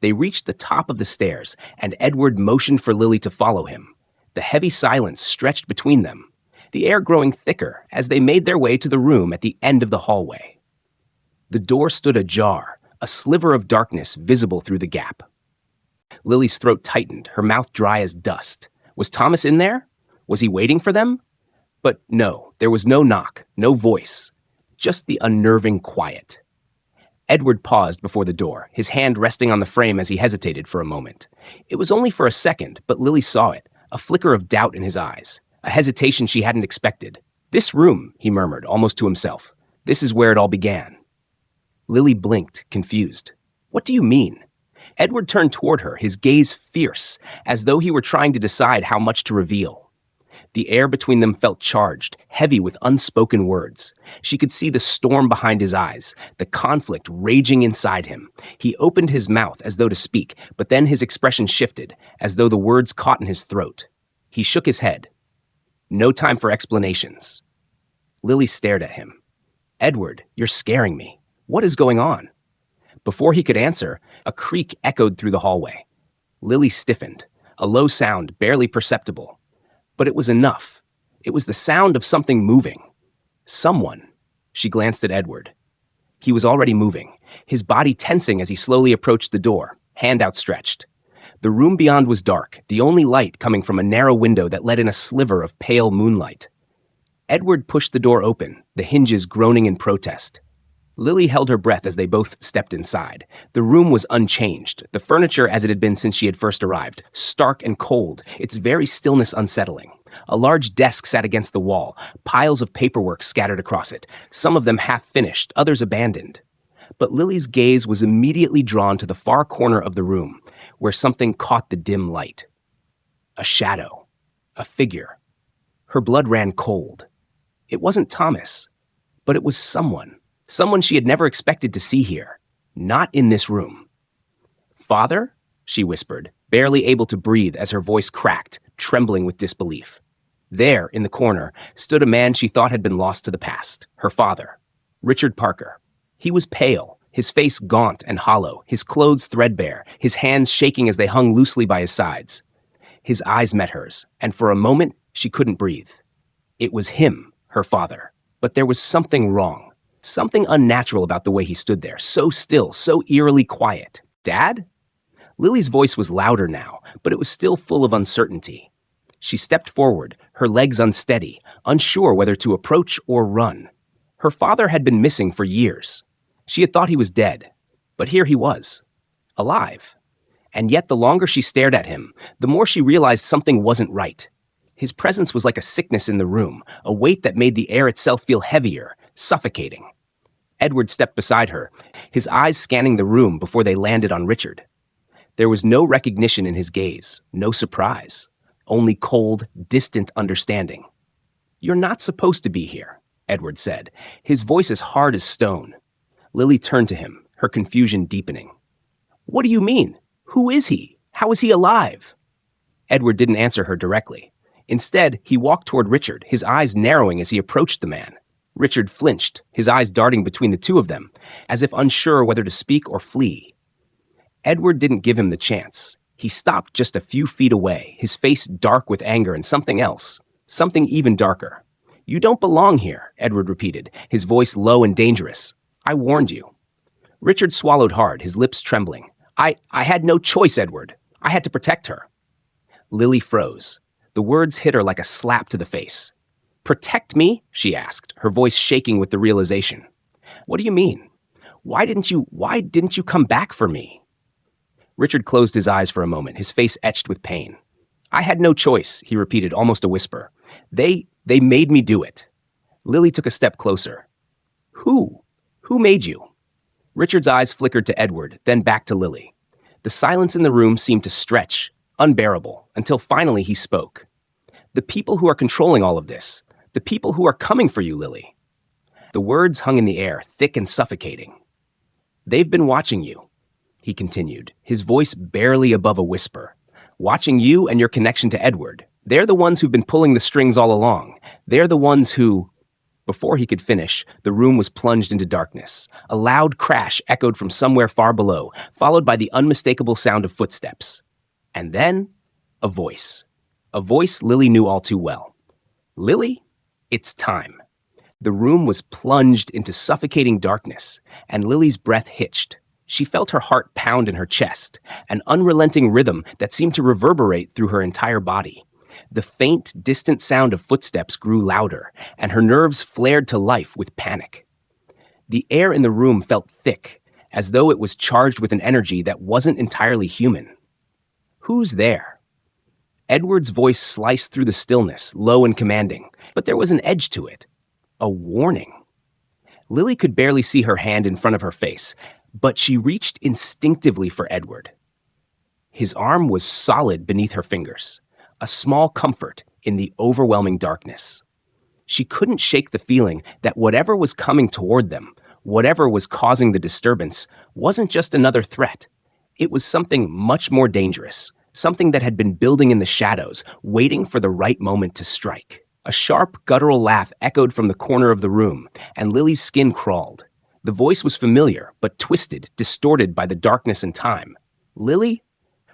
They reached the top of the stairs, and Edward motioned for Lily to follow him. The heavy silence stretched between them, the air growing thicker as they made their way to the room at the end of the hallway. The door stood ajar, a sliver of darkness visible through the gap. Lily's throat tightened, her mouth dry as dust. Was Thomas in there? Was he waiting for them? But no, there was no knock, no voice, just the unnerving quiet. Edward paused before the door, his hand resting on the frame as he hesitated for a moment. It was only for a second, but Lily saw it, a flicker of doubt in his eyes, a hesitation she hadn't expected. "This room," he murmured, almost to himself. "This is where it all began." Lily blinked, confused. "What do you mean?" Edward turned toward her, his gaze fierce, as though he were trying to decide how much to reveal. The air between them felt charged, heavy with unspoken words. She could see the storm behind his eyes, the conflict raging inside him. He opened his mouth as though to speak, but then his expression shifted, as though the words caught in his throat. He shook his head. "No time for explanations." Lily stared at him. "Edward, you're scaring me. What is going on?" Before he could answer, a creak echoed through the hallway. Lily stiffened, a low sound barely perceptible. But it was enough. It was the sound of something moving. Someone. She glanced at Edward. He was already moving, his body tensing as he slowly approached the door, hand outstretched. The room beyond was dark, the only light coming from a narrow window that let in a sliver of pale moonlight. Edward pushed the door open, the hinges groaning in protest. Lily held her breath as they both stepped inside. The room was unchanged, the furniture as it had been since she had first arrived, stark and cold, its very stillness unsettling. A large desk sat against the wall, piles of paperwork scattered across it, some of them half-finished, others abandoned. But Lily's gaze was immediately drawn to the far corner of the room, where something caught the dim light. A shadow. A figure. Her blood ran cold. It wasn't Thomas, but it was someone. Someone she had never expected to see here. Not in this room. "Father?" she whispered, barely able to breathe as her voice cracked, trembling with disbelief. There, in the corner, stood a man she thought had been lost to the past, her father, Richard Parker. He was pale, his face gaunt and hollow, his clothes threadbare, his hands shaking as they hung loosely by his sides. His eyes met hers, and for a moment, she couldn't breathe. It was him, her father, but there was something wrong. Something unnatural about the way he stood there, so still, so eerily quiet. "Dad?" Lily's voice was louder now, but it was still full of uncertainty. She stepped forward, her legs unsteady, unsure whether to approach or run. Her father had been missing for years. She had thought he was dead, but here he was, alive. And yet the longer she stared at him, the more she realized something wasn't right. His presence was like a sickness in the room, a weight that made the air itself feel heavier, suffocating. Edward stepped beside her, his eyes scanning the room before they landed on Richard. There was no recognition in his gaze, no surprise, only cold, distant understanding. "You're not supposed to be here," Edward said, his voice as hard as stone. Lily turned to him, her confusion deepening. "What do you mean? Who is he? How is he alive?" Edward didn't answer her directly. Instead, he walked toward Richard, his eyes narrowing as he approached the man. Richard flinched, his eyes darting between the two of them, as if unsure whether to speak or flee. Edward didn't give him the chance. He stopped just a few feet away, his face dark with anger and something else, something even darker. "You don't belong here," Edward repeated, his voice low and dangerous. "I warned you." Richard swallowed hard, his lips trembling. I had no choice, Edward. I had to protect her." Lily froze. The words hit her like a slap to the face. "Protect me?" she asked, her voice shaking with the realization. "What do you mean? Why didn't you come back for me?" Richard closed his eyes for a moment, his face etched with pain. "I had no choice," he repeated, almost a whisper. They made me do it." Lily took a step closer. Who? Who made you?" Richard's eyes flickered to Edward, then back to Lily. The silence in the room seemed to stretch, unbearable, until finally he spoke. "The people who are controlling all of this. The people who are coming for you, Lily." The words hung in the air, thick and suffocating. "They've been watching you," he continued, his voice barely above a whisper. "Watching you and your connection to Edward. They're the ones who've been pulling the strings all along. They're the ones who—" Before he could finish, the room was plunged into darkness. A loud crash echoed from somewhere far below, followed by the unmistakable sound of footsteps. And then, a voice. A voice Lily knew all too well. "Lily, it's time." The room was plunged into suffocating darkness, and Lily's breath hitched. She felt her heart pound in her chest, an unrelenting rhythm that seemed to reverberate through her entire body. The faint, distant sound of footsteps grew louder, and her nerves flared to life with panic. The air in the room felt thick, as though it was charged with an energy that wasn't entirely human. "Who's there?" Edward's voice sliced through the stillness, low and commanding, but there was an edge to it. A warning. Lily could barely see her hand in front of her face, but she reached instinctively for Edward. His arm was solid beneath her fingers, a small comfort in the overwhelming darkness. She couldn't shake the feeling that whatever was coming toward them, whatever was causing the disturbance, wasn't just another threat. It was something much more dangerous, something that had been building in the shadows, waiting for the right moment to strike. A sharp, guttural laugh echoed from the corner of the room, and Lily's skin crawled. The voice was familiar, but twisted, distorted by the darkness and time. Lily?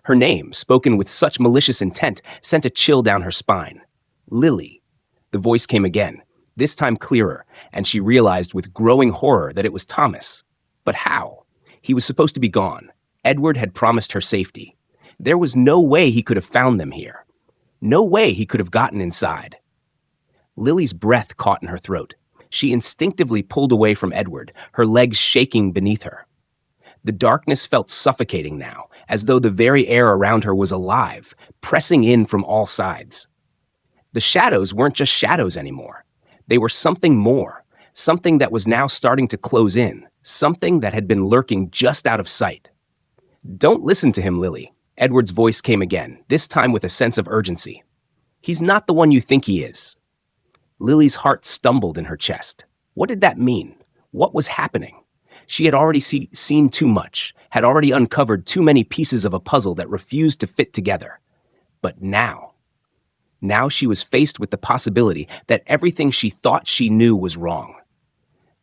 Her name, spoken with such malicious intent, sent a chill down her spine. Lily. The voice came again, this time clearer, and she realized with growing horror that it was Thomas. But how? He was supposed to be gone. Edward had promised her safety. There was no way he could have found them here. No way he could have gotten inside. Lily's breath caught in her throat. She instinctively pulled away from Edward, her legs shaking beneath her. The darkness felt suffocating now, as though the very air around her was alive, pressing in from all sides. The shadows weren't just shadows anymore. They were something more, something that was now starting to close in, something that had been lurking just out of sight. "Don't listen to him, Lily." Edward's voice came again, this time with a sense of urgency. "He's not the one you think he is." Lily's heart stumbled in her chest. What did that mean? What was happening? She had already seen too much, had already uncovered too many pieces of a puzzle that refused to fit together. But now she was faced with the possibility that everything she thought she knew was wrong.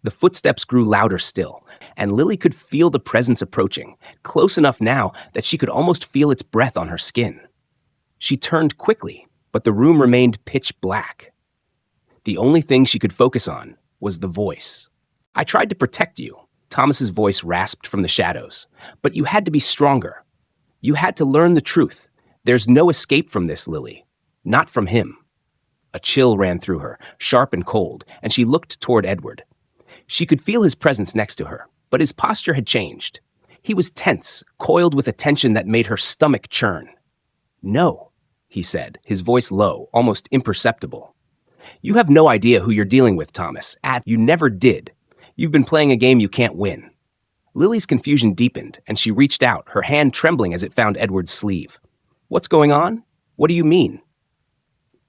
The footsteps grew louder still, and Lily could feel the presence approaching, close enough now that she could almost feel its breath on her skin. She turned quickly, but the room remained pitch black. The only thing she could focus on was the voice. "I tried to protect you," Thomas's voice rasped from the shadows, "but you had to be stronger. You had to learn the truth. There's no escape from this, Lily. Not from him." A chill ran through her, sharp and cold, and she looked toward Edward. She could feel his presence next to her, but his posture had changed. He was tense, coiled with a tension that made her stomach churn. "No," he said, his voice low, almost imperceptible. "You have no idea who you're dealing with, Thomas. You never did. You've been playing a game you can't win." Lily's confusion deepened, and she reached out, her hand trembling as it found Edward's sleeve. "What's going on? What do you mean?"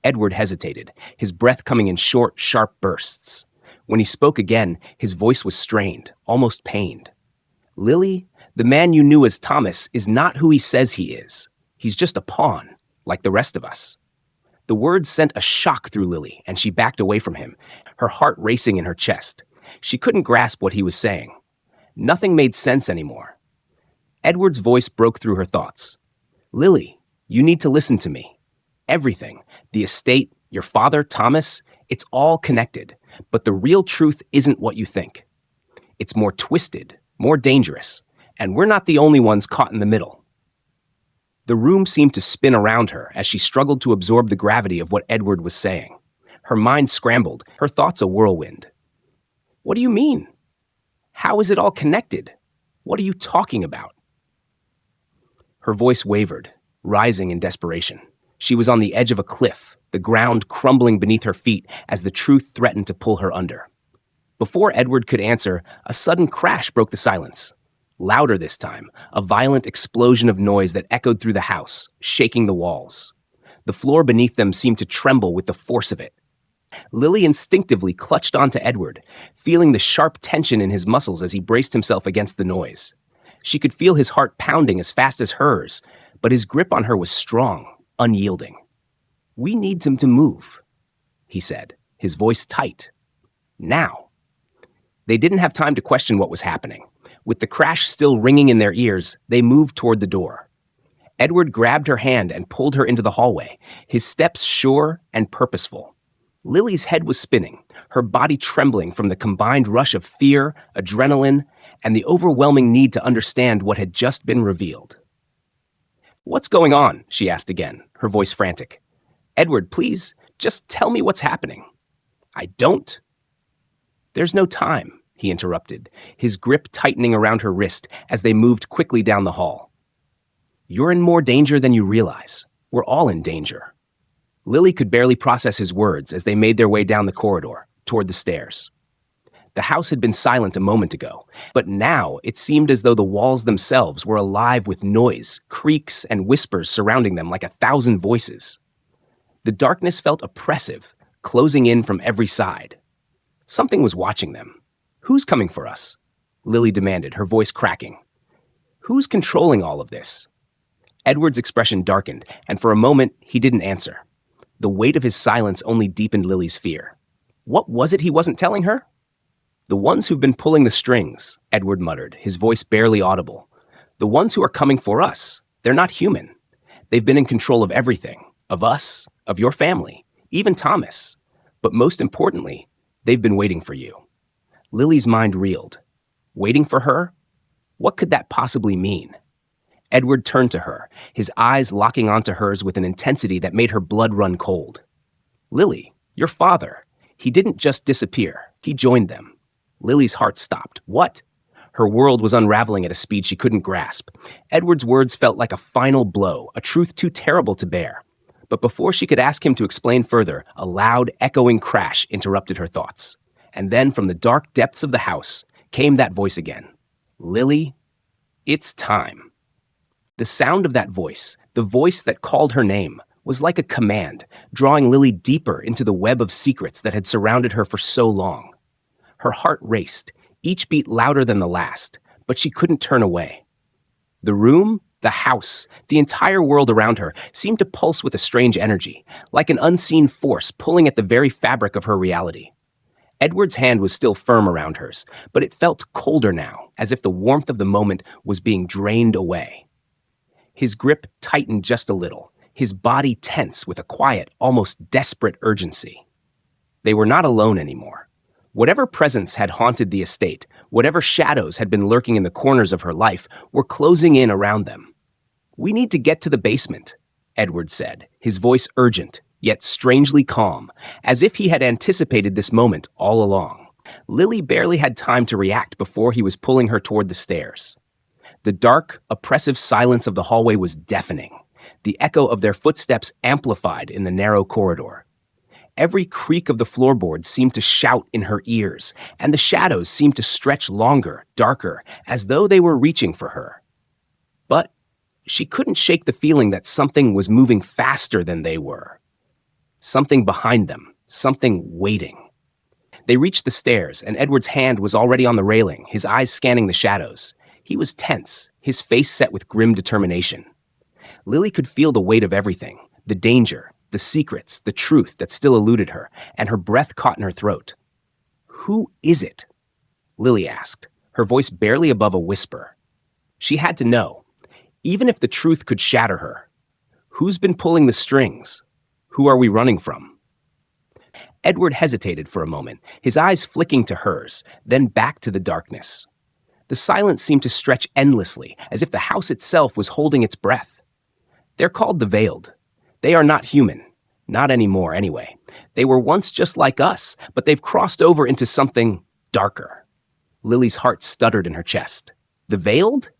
Edward hesitated, his breath coming in short, sharp bursts. When he spoke again, his voice was strained, almost pained. "Lily, the man you knew as Thomas is not who he says he is. He's just a pawn, like the rest of us." The words sent a shock through Lily, and she backed away from him, her heart racing in her chest. She couldn't grasp what he was saying. Nothing made sense anymore. Edward's voice broke through her thoughts. "Lily, you need to listen to me. Everything, the estate, your father, Thomas, it's all connected. But the real truth isn't what you think. It's more twisted, more dangerous, and we're not the only ones caught in the middle." The room seemed to spin around her as she struggled to absorb the gravity of what Edward was saying. Her mind scrambled, her thoughts a whirlwind. "What do you mean? How is it all connected? What are you talking about?" Her voice wavered, rising in desperation. She was on the edge of a cliff, the ground crumbling beneath her feet as the truth threatened to pull her under. Before Edward could answer, a sudden crash broke the silence. Louder this time, a violent explosion of noise that echoed through the house, shaking the walls. The floor beneath them seemed to tremble with the force of it. Lily instinctively clutched onto Edward, feeling the sharp tension in his muscles as he braced himself against the noise. She could feel his heart pounding as fast as hers, but his grip on her was strong, unyielding. "We need him to move," he said, his voice tight. "Now." They didn't have time to question what was happening. With the crash still ringing in their ears, they moved toward the door. Edward grabbed her hand and pulled her into the hallway, his steps sure and purposeful. Lily's head was spinning, her body trembling from the combined rush of fear, adrenaline, and the overwhelming need to understand what had just been revealed. "What's going on?" she asked again, her voice frantic. "Edward, please, just tell me what's happening." "I don't." "There's no time," he interrupted, his grip tightening around her wrist as they moved quickly down the hall. "You're in more danger than you realize. We're all in danger." Lily could barely process his words as they made their way down the corridor, toward the stairs. The house had been silent a moment ago, but now it seemed as though the walls themselves were alive with noise, creaks, and whispers surrounding them like 1,000 voices. The darkness felt oppressive, closing in from every side. Something was watching them. "Who's coming for us?" Lily demanded, her voice cracking. "Who's controlling all of this?" Edward's expression darkened, and for a moment, he didn't answer. The weight of his silence only deepened Lily's fear. What was it he wasn't telling her? "The ones who've been pulling the strings," Edward muttered, his voice barely audible. "The ones who are coming for us. They're not human. They've been in control of everything. Of us, of your family, even Thomas. But most importantly, they've been waiting for you." Lily's mind reeled. Waiting for her? What could that possibly mean? Edward turned to her, his eyes locking onto hers with an intensity that made her blood run cold. "Lily, your father. He didn't just disappear. He joined them." Lily's heart stopped. What? Her world was unraveling at a speed she couldn't grasp. Edward's words felt like a final blow, a truth too terrible to bear. But before she could ask him to explain further, a loud, echoing crash interrupted her thoughts. And then from the dark depths of the house came that voice again. "Lily, it's time." The sound of that voice, the voice that called her name, was like a command, drawing Lily deeper into the web of secrets that had surrounded her for so long. Her heart raced, each beat louder than the last, but she couldn't turn away. The room, the house, the entire world around her seemed to pulse with a strange energy, like an unseen force pulling at the very fabric of her reality. Edward's hand was still firm around hers, but it felt colder now, as if the warmth of the moment was being drained away. His grip tightened just a little, his body tense with a quiet, almost desperate urgency. They were not alone anymore. Whatever presence had haunted the estate, whatever shadows had been lurking in the corners of her life, were closing in around them. "We need to get to the basement," Edward said, his voice urgent, yet strangely calm, as if he had anticipated this moment all along. Lily barely had time to react before he was pulling her toward the stairs. The dark, oppressive silence of the hallway was deafening, the echo of their footsteps amplified in the narrow corridor. Every creak of the floorboards seemed to shout in her ears, and the shadows seemed to stretch longer, darker, as though they were reaching for her. But she couldn't shake the feeling that something was moving faster than they were. Something behind them, something waiting. They reached the stairs, and Edward's hand was already on the railing, his eyes scanning the shadows. He was tense, his face set with grim determination. Lily could feel the weight of everything, the danger, the secrets, the truth that still eluded her, and her breath caught in her throat. "Who is it?" Lily asked, her voice barely above a whisper. She had to know, even if the truth could shatter her. Who's been pulling the strings? Who are we running from? Edward hesitated for a moment, his eyes flicking to hers, then back to the darkness. The silence seemed to stretch endlessly, as if the house itself was holding its breath. "They're called the Veiled. They are not human. Not anymore, anyway. They were once just like us, but they've crossed over into something darker." Lily's heart stuttered in her chest. The Veiled?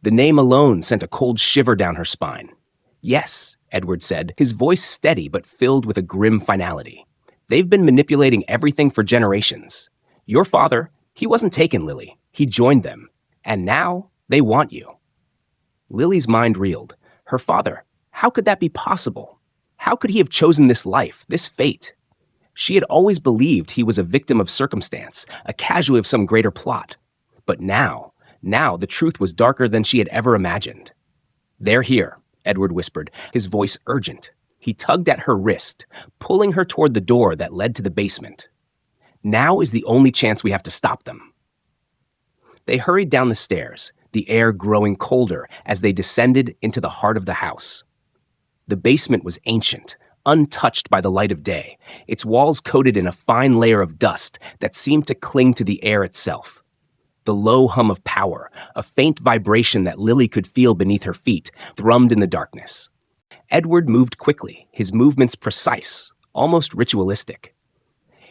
The name alone sent a cold shiver down her spine. "Yes," Edward said, his voice steady but filled with a grim finality. "They've been manipulating everything for generations. Your father, he wasn't taken, Lily. He joined them. And now, they want you." Lily's mind reeled. Her father, how could that be possible? How could he have chosen this life, this fate? She had always believed he was a victim of circumstance, a casualty of some greater plot. But now the truth was darker than she had ever imagined. "They're here," Edward whispered, his voice urgent. He tugged at her wrist, pulling her toward the door that led to the basement. "Now is the only chance we have to stop them." They hurried down the stairs, the air growing colder as they descended into the heart of the house. The basement was ancient, untouched by the light of day, its walls coated in a fine layer of dust that seemed to cling to the air itself. The low hum of power, a faint vibration that Lily could feel beneath her feet, thrummed in the darkness. Edward moved quickly, his movements precise, almost ritualistic.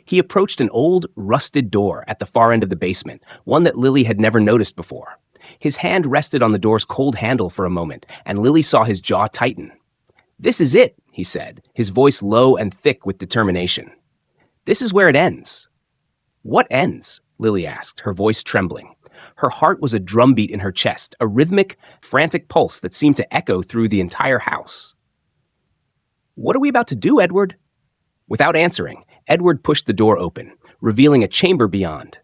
He approached an old, rusted door at the far end of the basement, one that Lily had never noticed before. His hand rested on the door's cold handle for a moment, and Lily saw his jaw tighten. "This is it," he said, his voice low and thick with determination. "This is where it ends." "What ends?" Lily asked, her voice trembling. Her heart was a drumbeat in her chest, a rhythmic, frantic pulse that seemed to echo through the entire house. "What are we about to do, Edward?" Without answering, Edward pushed the door open, revealing a chamber beyond.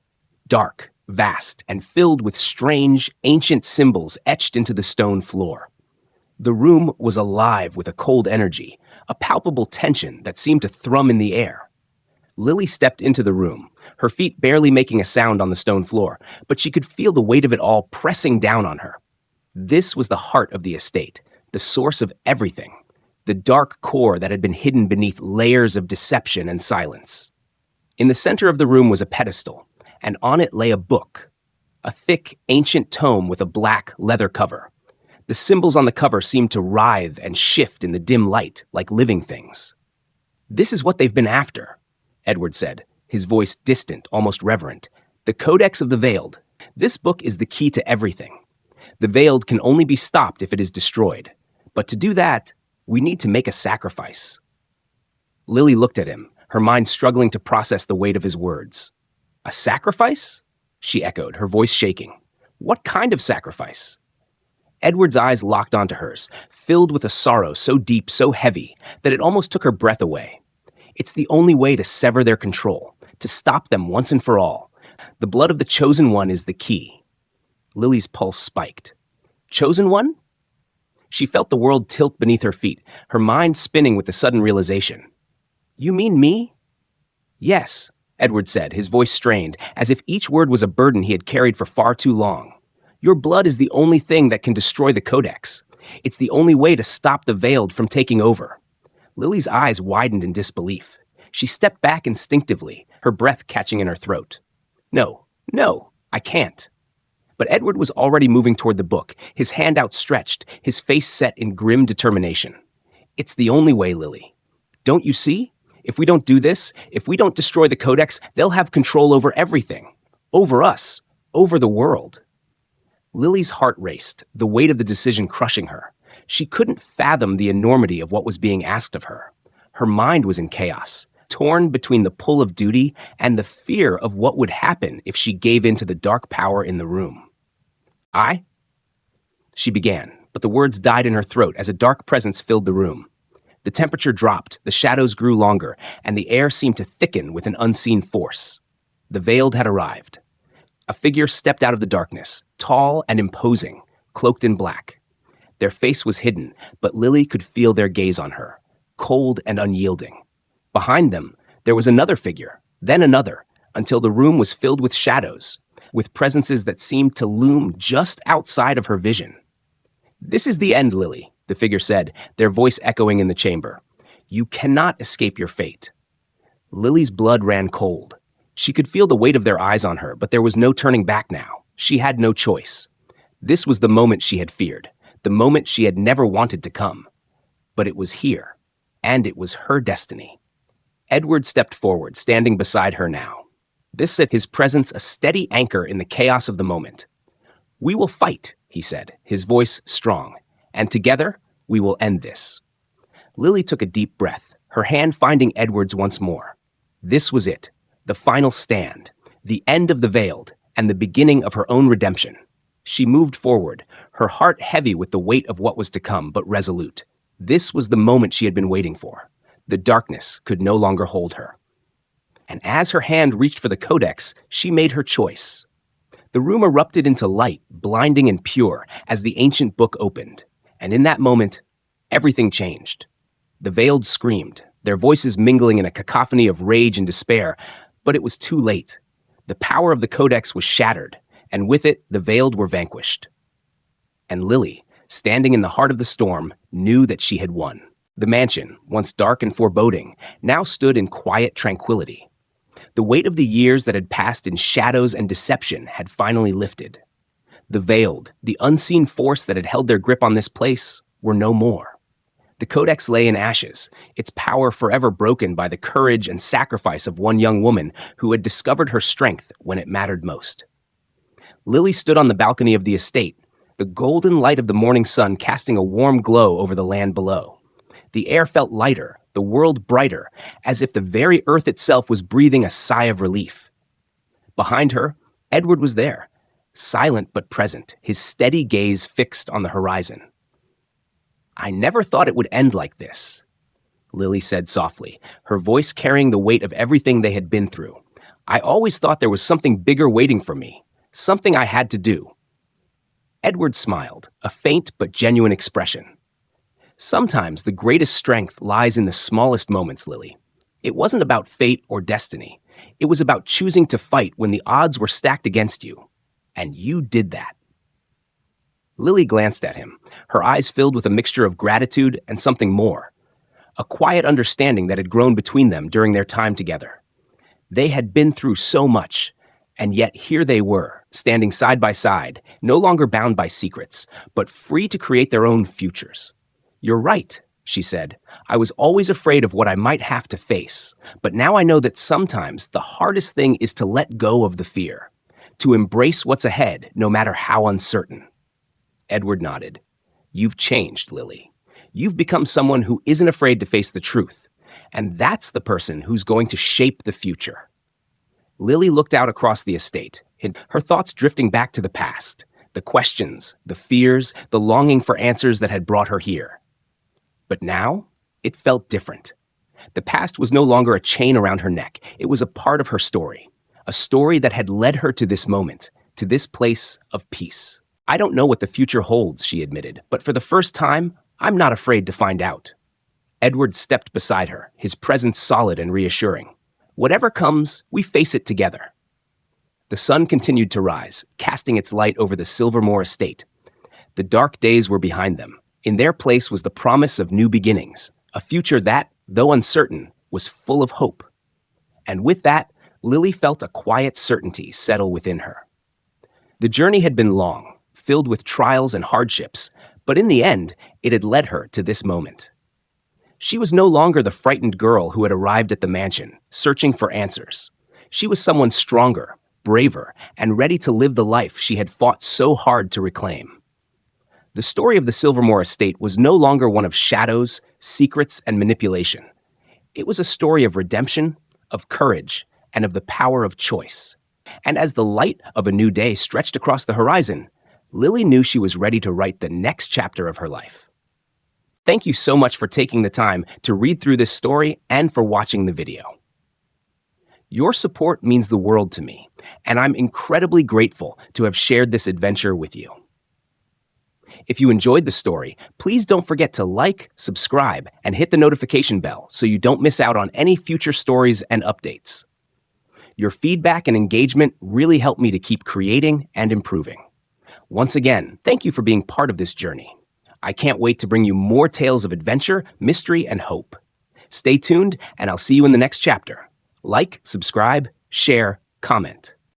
Dark, vast, and filled with strange, ancient symbols etched into the stone floor. The room was alive with a cold energy, a palpable tension that seemed to thrum in the air. Lily stepped into the room, her feet barely making a sound on the stone floor, but she could feel the weight of it all pressing down on her. This was the heart of the estate, the source of everything, the dark core that had been hidden beneath layers of deception and silence. In the center of the room was a pedestal, and on it lay a book, a thick, ancient tome with a black leather cover. The symbols on the cover seemed to writhe and shift in the dim light like living things. "This is what they've been after," Edward said, his voice distant, almost reverent. "The Codex of the Veiled. This book is the key to everything. The Veiled can only be stopped if it is destroyed. But to do that, we need to make a sacrifice." Lily looked at him, her mind struggling to process the weight of his words. "A sacrifice?" she echoed, her voice shaking. "What kind of sacrifice?" Edward's eyes locked onto hers, filled with a sorrow so deep, so heavy, that it almost took her breath away. "It's the only way to sever their control, to stop them once and for all. The blood of the Chosen One is the key." Lily's pulse spiked. "Chosen One?" She felt the world tilt beneath her feet, her mind spinning with the sudden realization. "You mean me?" "Yes," Edward said, his voice strained, as if each word was a burden he had carried for far too long. "Your blood is the only thing that can destroy the Codex. It's the only way to stop the Veiled from taking over." Lily's eyes widened in disbelief. She stepped back instinctively, her breath catching in her throat. No, I can't." But Edward was already moving toward the book, his hand outstretched, his face set in grim determination. "It's the only way, Lily. Don't you see? If we don't do this, if we don't destroy the Codex, they'll have control over everything. Over us. Over the world." Lily's heart raced, the weight of the decision crushing her. She couldn't fathom the enormity of what was being asked of her. Her mind was in chaos, torn between the pull of duty and the fear of what would happen if she gave in to the dark power in the room. "I?" she began, but the words died in her throat as a dark presence filled the room. The temperature dropped, the shadows grew longer, and the air seemed to thicken with an unseen force. The Veiled had arrived. A figure stepped out of the darkness, tall and imposing, cloaked in black. Their face was hidden, but Lily could feel their gaze on her, cold and unyielding. Behind them, there was another figure, then another, until the room was filled with shadows, with presences that seemed to loom just outside of her vision. "This is the end, Lily," the figure said, their voice echoing in the chamber. "You cannot escape your fate." Lily's blood ran cold. She could feel the weight of their eyes on her, but there was no turning back now. She had no choice. This was the moment she had feared, the moment she had never wanted to come. But it was here, and it was her destiny. Edward stepped forward, standing beside her now. This set his presence a steady anchor in the chaos of the moment. "We will fight," he said, his voice strong, "and together we will end this." Lily took a deep breath, her hand finding Edward's once more. This was it, the final stand, the end of the Veiled, and the beginning of her own redemption. She moved forward, her heart heavy with the weight of what was to come, but resolute. This was the moment she had been waiting for. The darkness could no longer hold her. And as her hand reached for the Codex, she made her choice. The room erupted into light, blinding and pure, as the ancient book opened. And in that moment, everything changed. The Veiled screamed, their voices mingling in a cacophony of rage and despair, but it was too late. The power of the Codex was shattered, and with it, the Veiled were vanquished. And Lily, standing in the heart of the storm, knew that she had won. The mansion, once dark and foreboding, now stood in quiet tranquility. The weight of the years that had passed in shadows and deception had finally lifted. The veiled, the unseen force that had held their grip on this place were no more. The codex lay in ashes, its power forever broken by the courage and sacrifice of one young woman who had discovered her strength when it mattered most. Lily stood on the balcony of the estate, the golden light of the morning sun casting a warm glow over the land below. The air felt lighter, the world brighter, as if the very earth itself was breathing a sigh of relief. Behind her, Edward was there, silent but present, his steady gaze fixed on the horizon. "I never thought it would end like this," Lily said softly, her voice carrying the weight of everything they had been through. "I always thought there was something bigger waiting for me, something I had to do." Edward smiled, a faint but genuine expression. "Sometimes the greatest strength lies in the smallest moments, Lily. It wasn't about fate or destiny. It was about choosing to fight when the odds were stacked against you. And you did that." Lily glanced at him, her eyes filled with a mixture of gratitude and something more, a quiet understanding that had grown between them during their time together. They had been through so much, and yet here they were, standing side by side, no longer bound by secrets, but free to create their own futures. "You're right," she said. "I was always afraid of what I might have to face, but now I know that sometimes the hardest thing is to let go of the fear, to embrace what's ahead, no matter how uncertain." Edward nodded. "You've changed, Lily. You've become someone who isn't afraid to face the truth, and that's the person who's going to shape the future." Lily looked out across the estate, her thoughts drifting back to the past, the questions, the fears, the longing for answers that had brought her here. But now, it felt different. The past was no longer a chain around her neck. It was a part of her story, a story that had led her to this moment, to this place of peace. "I don't know what the future holds," she admitted, "but for the first time, I'm not afraid to find out." Edward stepped beside her, his presence solid and reassuring. "Whatever comes, we face it together." The sun continued to rise, casting its light over the Silvermore estate. The dark days were behind them. In their place was the promise of new beginnings, a future that, though uncertain, was full of hope. And with that, Lily felt a quiet certainty settle within her. The journey had been long, filled with trials and hardships, but in the end, it had led her to this moment. She was no longer the frightened girl who had arrived at the mansion, searching for answers. She was someone stronger, braver, and ready to live the life she had fought so hard to reclaim. The story of the Silvermore estate was no longer one of shadows, secrets, and manipulation. It was a story of redemption, of courage, and of the power of choice. And as the light of a new day stretched across the horizon, Lily knew she was ready to write the next chapter of her life. Thank you so much for taking the time to read through this story and for watching the video. Your support means the world to me, and I'm incredibly grateful to have shared this adventure with you. If you enjoyed the story, please don't forget to like, subscribe, and hit the notification bell so you don't miss out on any future stories and updates. Your feedback and engagement really help me to keep creating and improving. Once again, thank you for being part of this journey. I can't wait to bring you more tales of adventure, mystery, and hope. Stay tuned, and I'll see you in the next chapter. Like, subscribe, share, comment.